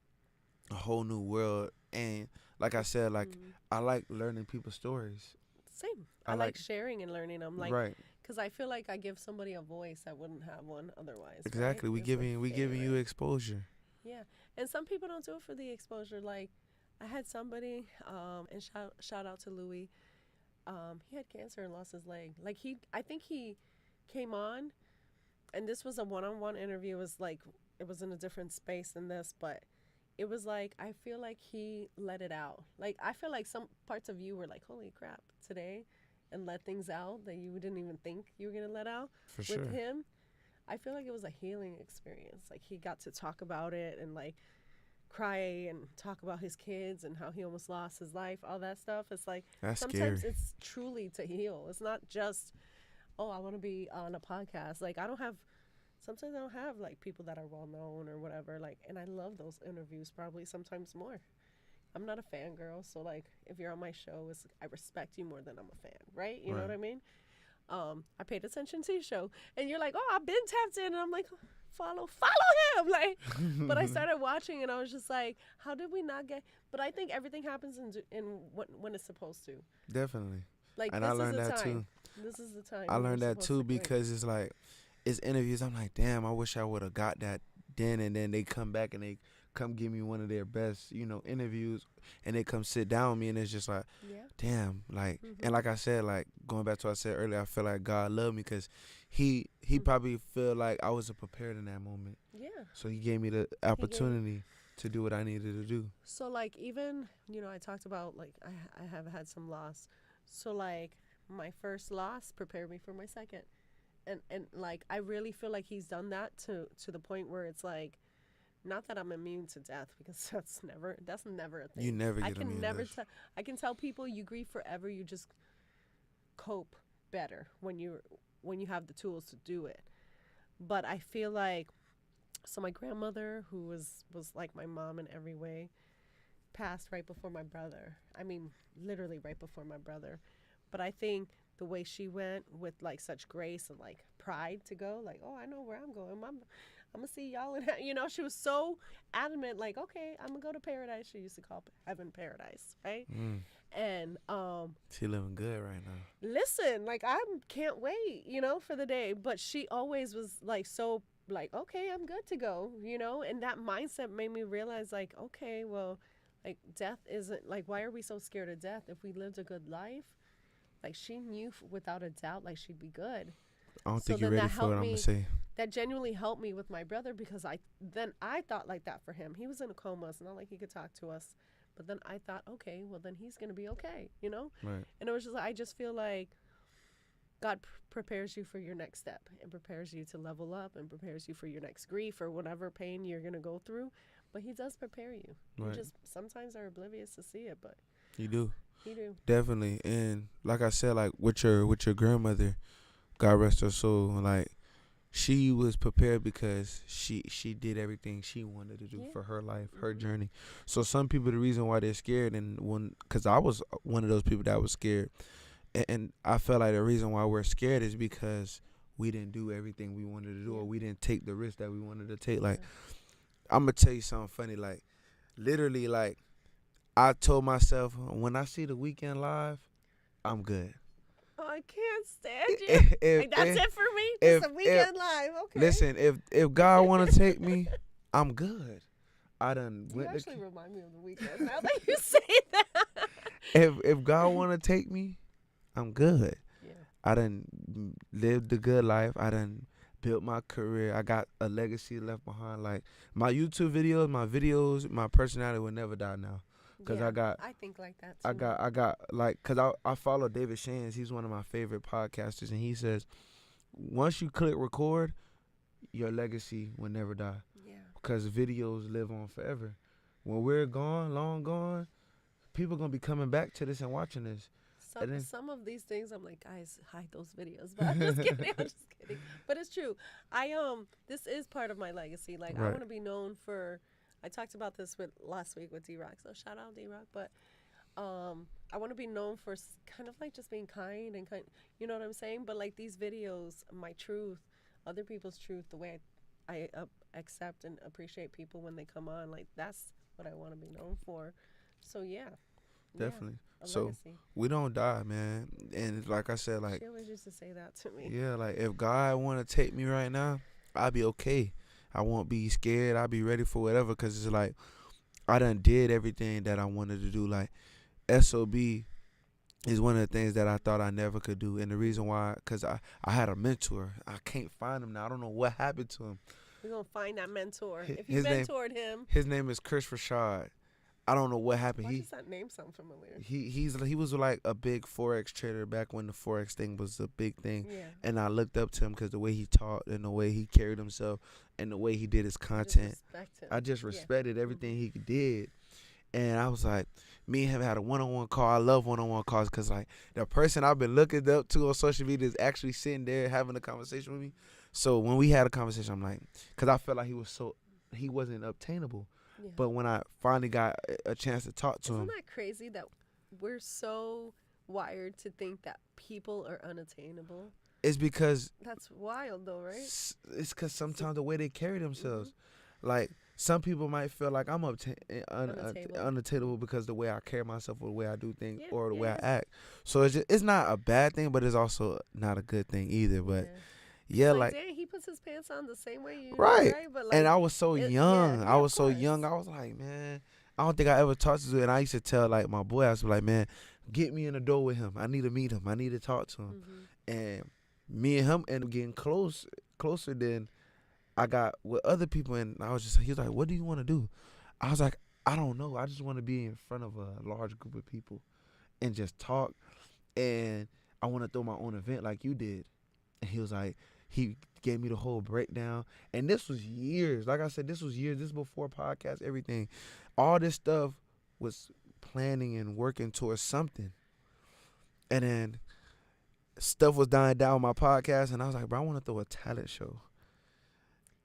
a whole new world, and like I said, like Mhm. I like learning people's stories. Same. I I like like sharing and learning. I'm like, right, because I feel like I give somebody a voice that wouldn't have one otherwise. exactly. Right? We It's my giving you favorite. exposure. Yeah, and some people don't do it for the exposure. Like, I had somebody, and shout out to Louis. He had cancer and lost his leg. Like, I think he came on, and this was a one-on-one interview. It was like it was in a different space than this, but it was like I feel like he let it out. Like, I feel like some parts of you were like, "Holy crap!" today, and let things out that you didn't even think you were gonna let out For with sure. him. I feel like it was a healing experience. Like, he got to talk about it and like cry and talk about his kids and how he almost lost his life, all that stuff. It's like That's sometimes scary. it's truly to heal. It's not just, oh, I want to be on a podcast. Like, sometimes I don't have like people that are well known or whatever. Like, and I love those interviews probably sometimes more. I'm not a fangirl, so like if you're on my show, I respect you more than I'm a fan, right? You know what Right. I mean? I paid attention to your show, and you're like, oh, I've been tapped in, and I'm like, follow him, like. But I started watching, and I was just like, how did we not get? But I think everything happens in when it's supposed to. Definitely. Like, And this I is learned the that time. too. This is the time. I when you're learned that supposed too to click. because it's like it's interviews. I'm like, damn, I wish I would have got that then, and then they come back and they come give me one of their best, interviews, and they come sit down with me, and it's just like, Yeah. damn, like, Mhm. and like I said, like going back to what I said earlier, I feel like God loved me because he Mhm. probably feel like I wasn't prepared in that moment, Yeah. so he gave me the opportunity to do what I needed to do. So like, even I talked about like I have had some loss. So like, my first loss prepared me for my second. And like, I really feel like he's done that to the point where it's like, not that I'm immune to death, because that's never a thing. You never I get can immune never to tell. I can tell people you grieve forever. You just cope better when you have the tools to do it. But I feel like, so my grandmother, who was like my mom in every way, passed right before my brother. I mean, literally right before my brother. But I think the way she went with like such grace and like pride to go, like, oh, I know where I'm going. I'm gonna see y'all in she was so adamant, like, okay, I'm gonna go to paradise. She used to call heaven paradise, right? Mm. And She living good right now. listen, like, I can't wait, for the day. But she always was like, so like, okay, I'm good to go, and that mindset made me realize, like, okay, well, like, death isn't like, why are we so scared of death if we lived a good life? Like, she knew without a doubt, like, she'd be good. I don't So think you're then ready that for what helped I'm gonna me. say. That genuinely helped me with my brother, because I thought like that for him. He was in a coma. It's not like he could talk to us. But then I thought, okay, well, then he's going to be okay, Right. And it was just like, I just feel like God prepares you for your next step, and prepares you to level up, and prepares you for your next grief or whatever pain you're going to go through. But he does prepare you. You Right. just sometimes are oblivious to see it, but You do. he do. Definitely. And like I said, like with your grandmother, God rest her soul, like she was prepared because she did everything she wanted to do Yeah. for her life, her Mhm. journey. So some people, the reason why they're scared, and because I was one of those people that was scared, and I felt like the reason why we're scared is because we didn't do everything we wanted to do, Yeah. or we didn't take the risk that we wanted to take. Like, Yeah. I'm gonna tell you something funny. Like, literally, like, I told myself, when I see The Weeknd live, I'm good. Oh, I can't stand you. If- Like, that's if- it for me? if- Just a weekend live. Okay. Listen, if God want to take me, I'm good. I done You went actually to, remind me of the weekend now that you say that. if God want to take me, I'm good. Yeah. I done lived the good life. I done built my career. I got a legacy left behind. Like, my YouTube videos, my personality will never die now. 'Cause I think like that too. I got like, cause I follow David Shands. He's one of my favorite podcasters, and he says, once you click record, your legacy will never die. Yeah. because videos live on forever. When we're gone, long gone, people gonna be coming back to this and watching this. And then- Some of these things I'm like, guys, hide those videos. But I'm just kidding. I'm just kidding. But it's true. This is part of my legacy. Like I Right. want to be known for. I talked about this last week with D-Rock. So shout out D-Rock. But I want to be known for kind of like just being kind and kind. You know what I'm saying? But like these videos, my truth, other people's truth, the way I accept and appreciate people when they come on. Like that's what I want to be known for. So yeah. Definitely. A So legacy. we don't die, man. And like I said, like She always used to say that to me. yeah, like if God want to take me right now, I'll be okay. I won't be scared. I'll be ready for whatever, because it's like I done did everything that I wanted to do. Like SOB is one of the things that I thought I never could do. And the reason why, because I had a mentor. I can't find him now. I don't know what happened to him. We're going to find that mentor. Hi- If you his name- mentored him, His name is Chris Rashad. I don't know what happened. why does that name sound familiar? He was like a big Forex trader back when the Forex thing was a big thing. Yeah. And I looked up to him because the way he talked and the way he carried himself and the way he did his I just content. respect him. I just Yeah. respected everything he did. And I was like, me and him had a one-on-one call. I love one-on-one calls because, like, the person I've been looking up to on social media is actually sitting there having a conversation with me. So when we had a conversation, I'm like, because I felt like he wasn't obtainable. Yeah. But when I finally got a chance to talk to Isn't him, that crazy that we're so wired to think that people are unattainable? it's because That's wild, though, right? it's because sometimes the way they carry themselves, Mm-hmm. like some people might feel like I'm Unattainable. unattainable because the way I carry myself or the way I do things Yeah, or the way yeah. I act. So it's not a bad thing, but it's also not a good thing either. But yeah, like, like dang, he puts his pants on the same way you Right. do, right? But like, and I was so young. yeah, I of was so course. young. I was like, man, I don't think I ever talked to him. And I used to tell like my boy, I was like, man, get me in the door with him. I need to meet him. I need to talk to him. Mhm. And me and him ended up getting closer than I got with other people. And he was like, what do you want to do? I was like, I don't know. I just want to be in front of a large group of people and just talk. And I want to throw my own event like you did. And he was like, he gave me the whole breakdown. And this was years. Like I said, this was years. This is before podcast, everything. All this stuff was planning and working towards something. And then stuff was dying down on my podcast. And I was like, bro, I want to throw a talent show.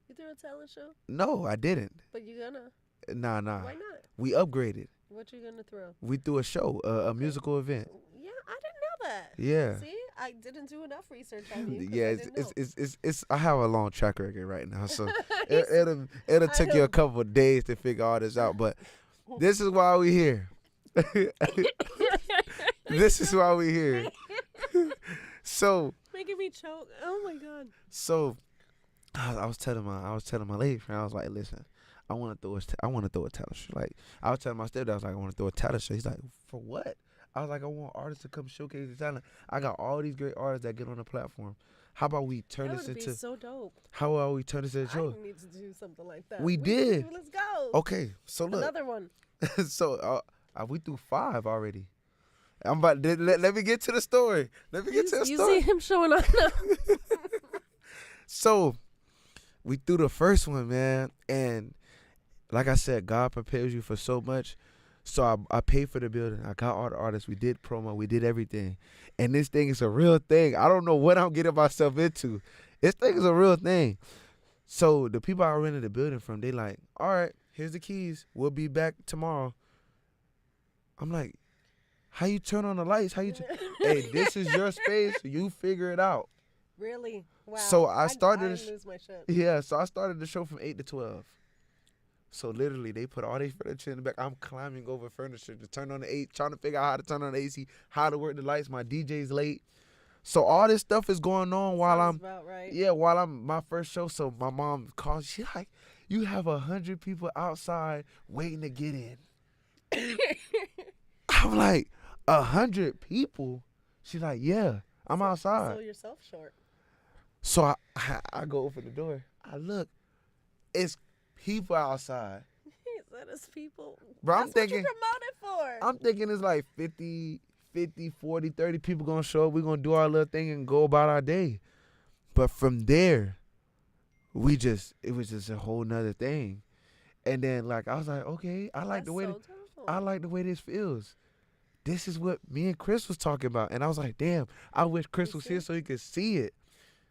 You threw a talent show, No, I didn't. but you gonna? Nah. Why not? We upgraded. What you gonna throw? We threw a show, a musical event. Yeah, I didn't know that. Yeah. See, I didn't do enough research on you. 'cause Yeah, I didn't know. it's. I have a long track record right now, so He's- it'll I take you a know. couple of days to figure all this out. But this is why we here. This is why we here. So Making me choke. Oh my god. I was telling my lady friend, I was like, listen, I want to throw a talent show. Like I was telling my stepdad, I was like, I want to throw a talent show. He's like, for what? I was like, I want artists to come showcase their talent. I got all these great artists that get on the platform. How about we turn That this would be into? so dope. How about we turn this into a I show? need to do something like that. We did. Let's go. Okay, so look, Another one. so we threw 5 already. I'm about let me get to the story. Let me get to the You story. see him showing up now. So we threw the first one, man, and like I said, God prepares you for so much. So I paid for the building. I got all the artists. We did promo. We did everything. And this thing is a real thing. I don't know what I'm getting myself into. This thing is a real thing. So the people I rented the building from, they like, all right, here's the keys. We'll be back tomorrow. I'm like, how you turn on the lights? How you hey, this is your space. You figure it out. Really? Wow. So I started I this- lose my shit. Yeah, so I started the show from 8 to 12. So literally, they put all their furniture in the back. I'm climbing over furniture to turn on the AC, trying to figure out how to turn on the AC, how to work the lights. My DJ's late. So all this stuff is going on while Sounds about right. while I'm my first show. So my mom calls. She like, you have 100 people outside waiting to get in. I'm like, 100 people? She's like, yeah, I'm outside. Sell yourself short. So I go open the door. I look, it's people outside. He said it's people. Bro, I'm That's what you thinking- promoted for. I'm thinking it's like 50, 40, 30 people gonna show up. We're gonna do our little thing and go about our day. But from there, it was just a whole nother thing. And then like I was like, okay, I like That's the way so dope. I like the way this feels. This is what me and Chris was talking about. And I was like, damn, I wish Chris You was see? here so he could see it.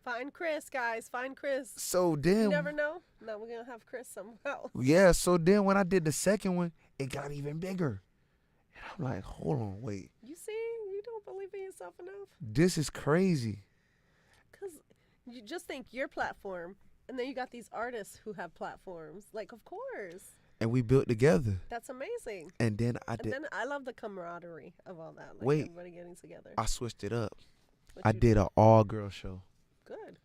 Find Chris, guys. Find Chris. So You then, never know. No, we're gonna have Chris somehow. yeah, so then when I did the second one, it got even bigger. And I'm like, hold on, wait. You see, you don't believe in yourself enough. This is crazy. Cause you just think your platform, and then you got these artists who have platforms. Like, of course, And we built together. that's amazing. And then I And did then I love the camaraderie of all that. Like Wait. everybody getting together. I switched it up. What I you did an all girl show. Good.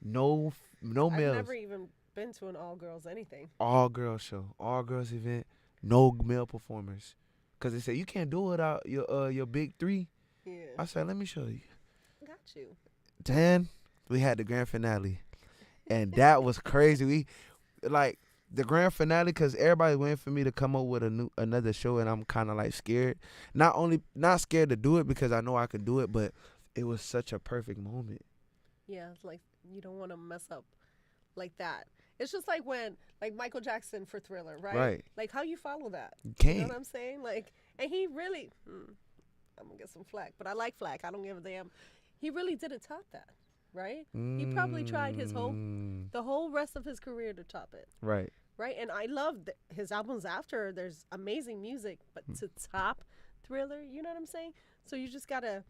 No I've males. never even been to an all girls anything. All girl show. All girls event. No male performers. Cause they said you can't do it without your big three. Yeah. I said, let me show you. Got you. Then we had the grand finale, and that was crazy. We like the grand finale because everybody's waiting for me to come up with another show, and I'm kind of like scared. Not scared to do it because I know I can do it, but it was such a perfect moment. Yeah, it's like you don't want to mess up like that. It's just like when, like Michael Jackson for Thriller, right? Right. Like how you follow that. You You know can't. what I'm saying? Like, and he really, I'm gonna get some flack, but I like flack. I don't give a damn. He really didn't top that, right? He probably tried the whole rest of his career to top it, Right. right? And I love his albums after. There's amazing music, but to top Thriller, you know what I'm saying? So you just gotta.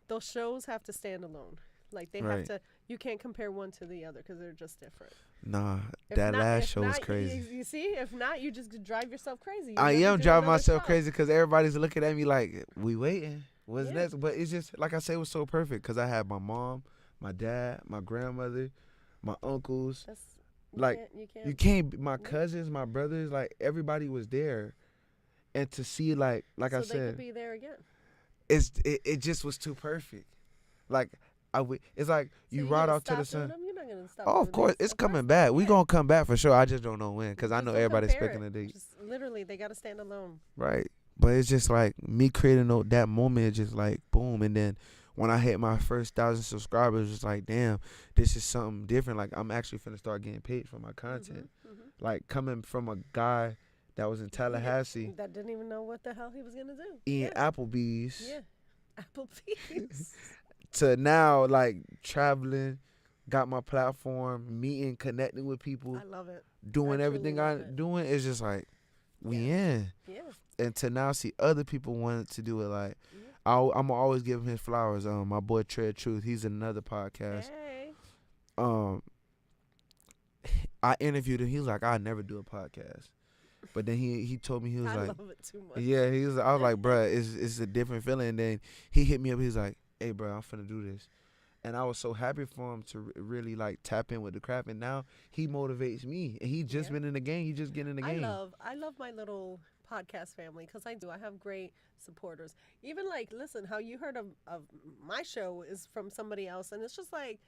Those shows have to stand alone. Like they have Right. to. You can't compare one to the other because they're just different. Nah, If that not- last if show was not, crazy. You see, if not, you just drive yourself crazy. You I never am do driving another myself show. crazy because everybody's looking at me like, we waiting. What's Yeah. next? But it's just, like I said, it was so perfect because I had my mom, my dad, my grandmother, my uncles. That's, Like, you can't. You can't, my cousins, my brothers, like, everybody was there. And to see, like so I they said, could be there again. it just was too perfect. Like, it's like you So ride gonna off to the stop doing sun. them? You're not gonna stop. Oh, doing of course, this. it's Of course coming not, back. We yeah. gonna come back for sure. I just don't know when because I Just know don't everybody's compare expecting it. a date. Just literally, they gotta stand alone. Right. But it's just like me creating that moment, is just like boom. And then when I hit my first 1,000 subscribers, it's like, damn, this is something different. Like I'm actually finna start getting paid for my content. Like coming from a guy that was in Tallahassee That didn't even know what the hell he was gonna do. eating Yeah. Applebee's Yeah. Applebee's. to now like traveling, got my platform, meeting, connecting with people, I love it. doing I everything truly I'm love it. doing. It's just like we Yeah. in. Yeah. And to now see other people wanting to do it, like Yeah. I'm gonna always give him his flowers. My boy Tread Truth, he's in another podcast. Hey. I interviewed him. He was like, "I'll never do a podcast," but then he told me, he was I like, love it too much. "Yeah." I was like, "Bruh, it's a different feeling." And then he hit me up. He was like, "Hey, bro, I'm finna do this," and I was so happy for him to really like tap in with the craft. And now he motivates me. And he just Yeah. been in the game. He just getting in the game. I love my little podcast family because I have great supporters. Even like, listen, how you heard of my show is from somebody else, and it's just like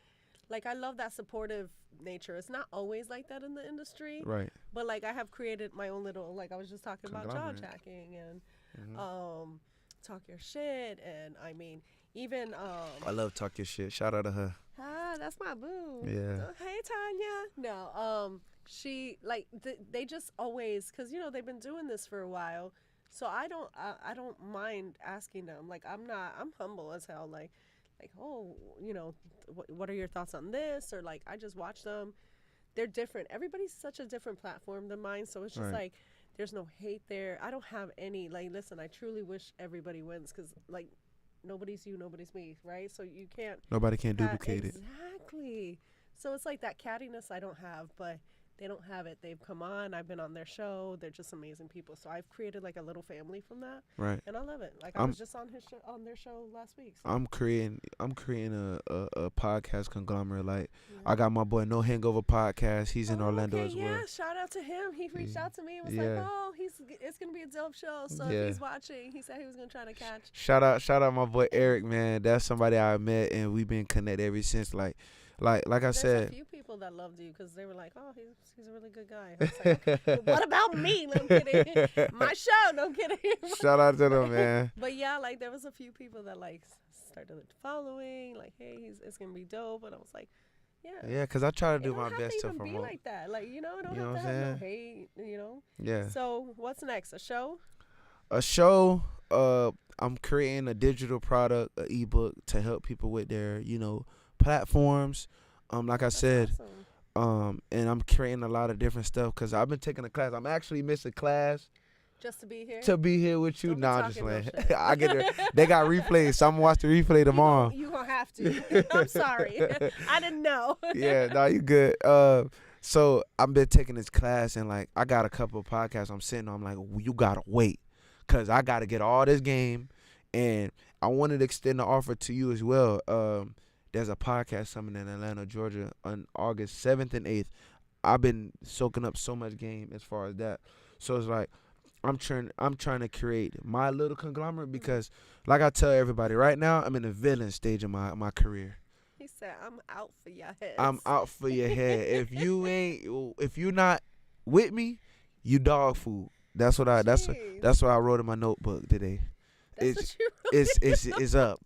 I love that supportive nature. It's not always like that in the industry, Right. but like I have created my own little, like I was just talking about jaw Conglomerate. jacking and Mhm. talk your shit, and I mean even I love Talk Your Shit. Shout out to her. that's my boo. Yeah. Hey Tanya. No, she like they just always, because you know they've been doing this for a while, so I don't mind asking them. Like I'm humble as hell. Like oh, you know, what are your thoughts on this? Or like I just watch them. They're different. Everybody's such a different platform than mine, so it's just Right. like there's no hate there. I don't have any like. Listen, I truly wish everybody wins because like nobody's you, nobody's me, right? So you can't. Nobody can duplicate it. Exactly. So it's like that cattiness I don't have, but they don't have it. They've come on. I've been on their show. They're just amazing people. So I've created like a little family from that, Right. and I love it. Like I I'm- was just on on their show last week. So. I'm creating a podcast conglomerate. Like Yeah. I got my boy No Hangover podcast. He's in Oh, Orlando okay, as well. Yeah, shout out to him. He reached Yeah. out to me and was Yeah. like, "Oh, it's gonna be a dope show." So Yeah. if he's watching, he said he was gonna try to catch. Shout out my boy Eric, man. That's somebody I met and we've been connected ever since. Like I There's a said. few people that loved you because they were like, "Oh, he's a really good guy." I was like, okay, well, what about me? No, I'm kidding. My show. No I'm kidding. Shout out to them, man. But yeah, like there was a few people that like started following, like, hey, it's gonna be dope, and I was like, Yeah, because I try to It do don't my have best to to even be promote. like that. Like, you know, it don't You know have what to I'm have no saying? hate, you know? Yeah. So, what's next? A show? A show, I'm creating a digital product, an ebook to help people with their, platforms. Like I That's said, awesome. and I'm creating a lot of different stuff because I've been taking a class. I'm actually missing class Just to be here? to be here with you. Don't be Nah, I'm just talking no playing. shit. I get it. They got replays, so I'm gonna watch the replay tomorrow. You gonna have to. I'm sorry. I didn't know. Yeah, no, you good. So I've been taking this class and like I got a couple of podcasts I'm sitting on. I'm like, you gotta wait, cause I gotta get all this game, and I wanted to extend the offer to you as well. There's a podcast coming in Atlanta, Georgia, on August 7th and 8th. I've been soaking up so much game as far as that. So it's like I'm trying to create my little conglomerate because, like I tell everybody, right now I'm in the villain stage of my career. He said, I'm out for your heads. I'm out for your head. If you not with me, you dog food. That's what Jeez. that's what I wrote in my notebook today. That's It's what you it's up.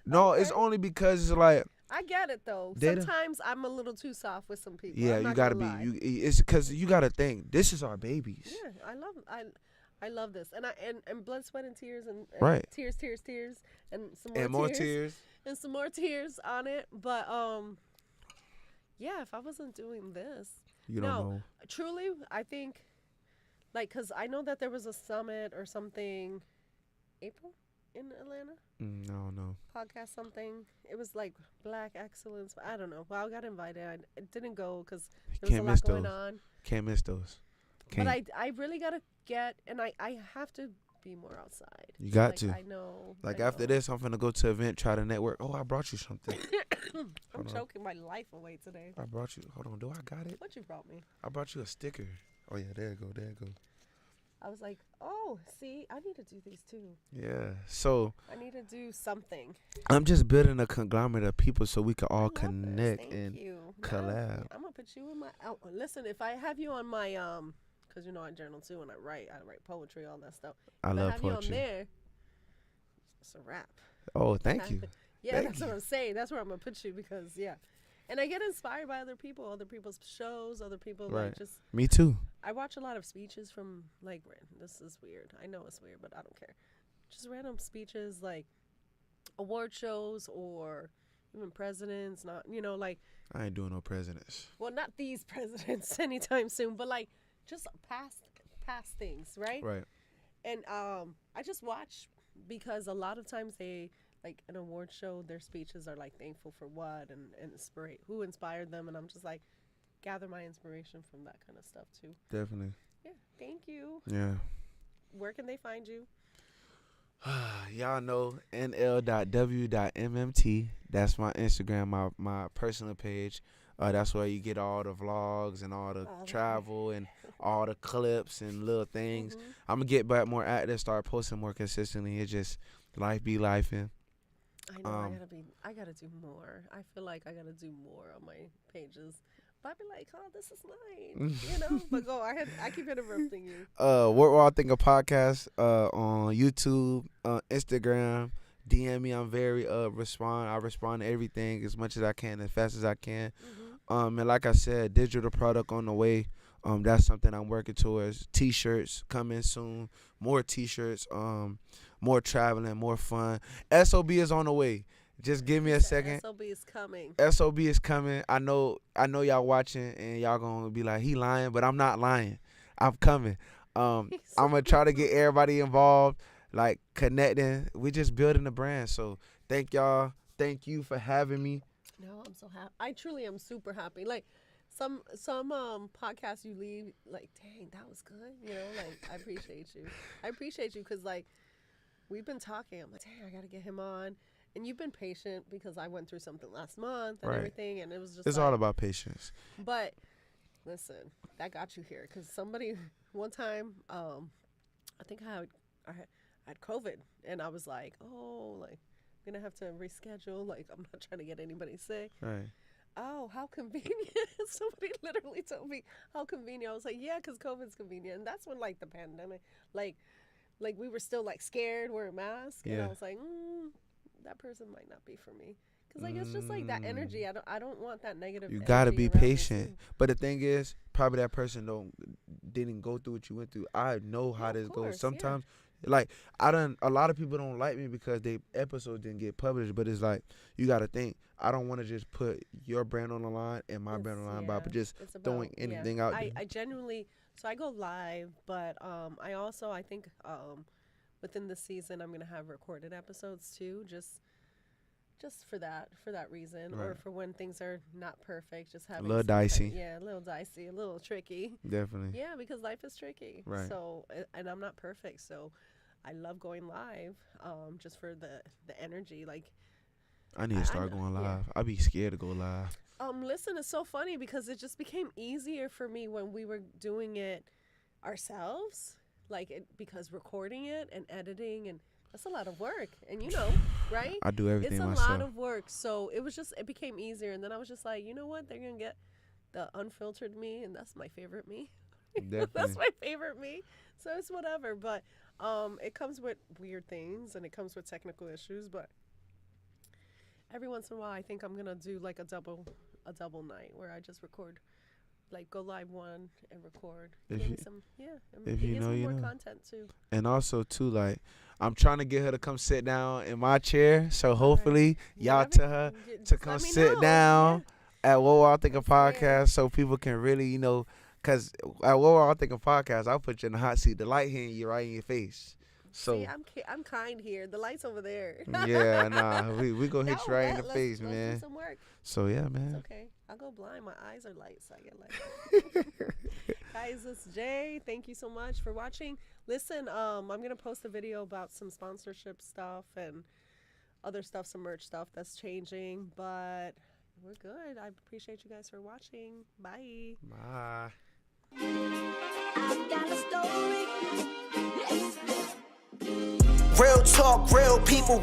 No, it's Okay. only because it's like I get it though. They don't- Sometimes I'm a little too soft with some people. yeah, I'm you not gotta gonna be lie. it's because you gotta think this is our babies. Yeah, I love this, and blood, sweat, and tears, and Right. tears, and some more And more tears, tears. and some more tears on it. But yeah, if I wasn't doing this, You don't No. know. truly, I think, like, cause I know that there was a summit or something, April in Atlanta. I don't know. Podcast something. It was like Black Excellence. I don't know. Well, I got invited. I didn't go because there was Can't a lot miss going those. on. Can't miss those. Can't. But I really gotta get, and I have to be more outside. You got Like, to. I know. Like I after know. this, I'm finna go to an event, try to network. Oh, I brought you something. I'm Hold on. choking my life away today. I brought you. Hold on. Do I got it? What you brought me? I brought you a sticker. Oh yeah, there you go. There you go. I was like, oh, see, I need to do these too. Yeah. So I need to do something. I'm just building a conglomerate of people so we can all I love this. connect Thank and you. Now, collab. I'm gonna put you in my. Oh, listen, if I have you on my cause I journal too and I write poetry, all that stuff. I If love I have you on poetry. there, it's a wrap. Oh, thank you. Yeah, Thank that's you. what I'm saying. That's where I'm gonna put you because yeah, and I get inspired by other people's shows, other people Right. like just. Me too. I watch a lot of speeches from like this is weird. I know it's weird, but I don't care. Just random speeches like award shows or even presidents. Not like I ain't doing no presidents. well not these presidents anytime soon, but like just past things, right? Right. And I just watch because a lot of times they like an award show, their speeches are like thankful for what and who inspired them, and I'm just like gather my inspiration from that kind of stuff too. Definitely. Yeah, thank you. Yeah. Where can they find you? Y'all know nl.w.mmt. That's my Instagram, my personal page. That's where you get all the vlogs and all the Oh, travel and all the clips and little things. Mhm. I'm gonna get back more active, start posting more consistently. It's just life be life and I know I Um, gotta do more. I feel like I gotta do more on my pages. But I'd be like, oh, this is mine, But go ahead. I keep interrupting you. what will I think of podcast on YouTube, Instagram. DM me. I'm very respond. I respond to everything as much as I can, as fast as I can. Mhm. And like I said, digital product on the way. That's something I'm working towards. T-shirts coming soon. More T-shirts. More traveling. More fun. SOB is on the way. Just give me a second. SOB is coming. SOB is coming. I know y'all watching and y'all gonna be like, he lying, but I'm not lying. I'm coming. I'm gonna try to get everybody involved, like connecting. We just building the brand. So thank y'all. Thank you for having me. No, I'm so happy. I truly am super happy. Like some podcasts you leave like, dang, that was good. Like I appreciate you. I appreciate you because like we've been talking. I'm like, dang, I gotta get him on. And you've been patient because I went through something last month and Right. everything, and it was just It's like, all about patience. But listen, that got you here because somebody one time, I think I had COVID, and I was like, oh, like I'm gonna have to reschedule. Like I'm not trying to get anybody sick. Right. Oh, how convenient! Somebody literally told me how convenient. I was like, yeah, because COVID's convenient, and that's when like the pandemic, like we were still like scared wearing masks, and I Yeah. was like, that person might not be for me. Cause like it's just like that energy. I don't want that negative. You gotta energy be around me, patient. too. But the thing is, probably that person didn't go through what you went through. I know how Yeah, of this course, yeah. goes. Sometimes, like a lot of people don't like me because they episode didn't get published. But it's like you gotta think. I don't want to just put your brand on the line and my brand on the line, but just it's throwing about- anything yeah. out there. I genuinely, so I go live, but I think within the season I'm gonna have recorded episodes too, just for that reason, or Right. for when things are not perfect, just having little some kind- dicey. yeah, a little dicey, a little tricky. Definitely. Yeah, because life is tricky. Right. So, and I'm not perfect, so I love going live, just for the energy, like. I need to start know, going yeah. live. I be scared to go live. Listen, it's so funny because it just became easier for me when we were doing it ourselves, because recording it and editing, and that's a lot of work, and right? I do everything It's a myself. lot of work, so it became easier, and then I was just like, you know what? They're gonna get the unfiltered me, and that's my favorite me. Definitely. That's my favorite me. So it's whatever, but it comes with weird things, and it comes with technical issues, but every once in a while, I think I'm gonna do like a double night where I just record, like go live one and record. If Give me you- some, and if get you know, some you more know. content too. And also too, like I'm trying to get her to come sit down in my chair. So hopefully y'all Whatever- tell her j- to just come let me sit know. down at What We're All Thinking That's fair. Podcast, so people can really, cause at What We're All Thinking Podcast, I'll put you in the hot seat. The light hitting you right in your face. So See, I'm kind here. The light's over there. yeah, nah, we gonna hit you No, right in the let's face, do man. some work. So yeah, It's man. okay. I'll go blind. My eyes are light, so I get light. Guys, it's Jay. Thank you so much for watching. Listen, I'm gonna post a video about some sponsorship stuff and other stuff, some merch stuff that's changing, but we're good. I appreciate you guys for watching. Bye. Bye. I've got a story. Real talk, real people.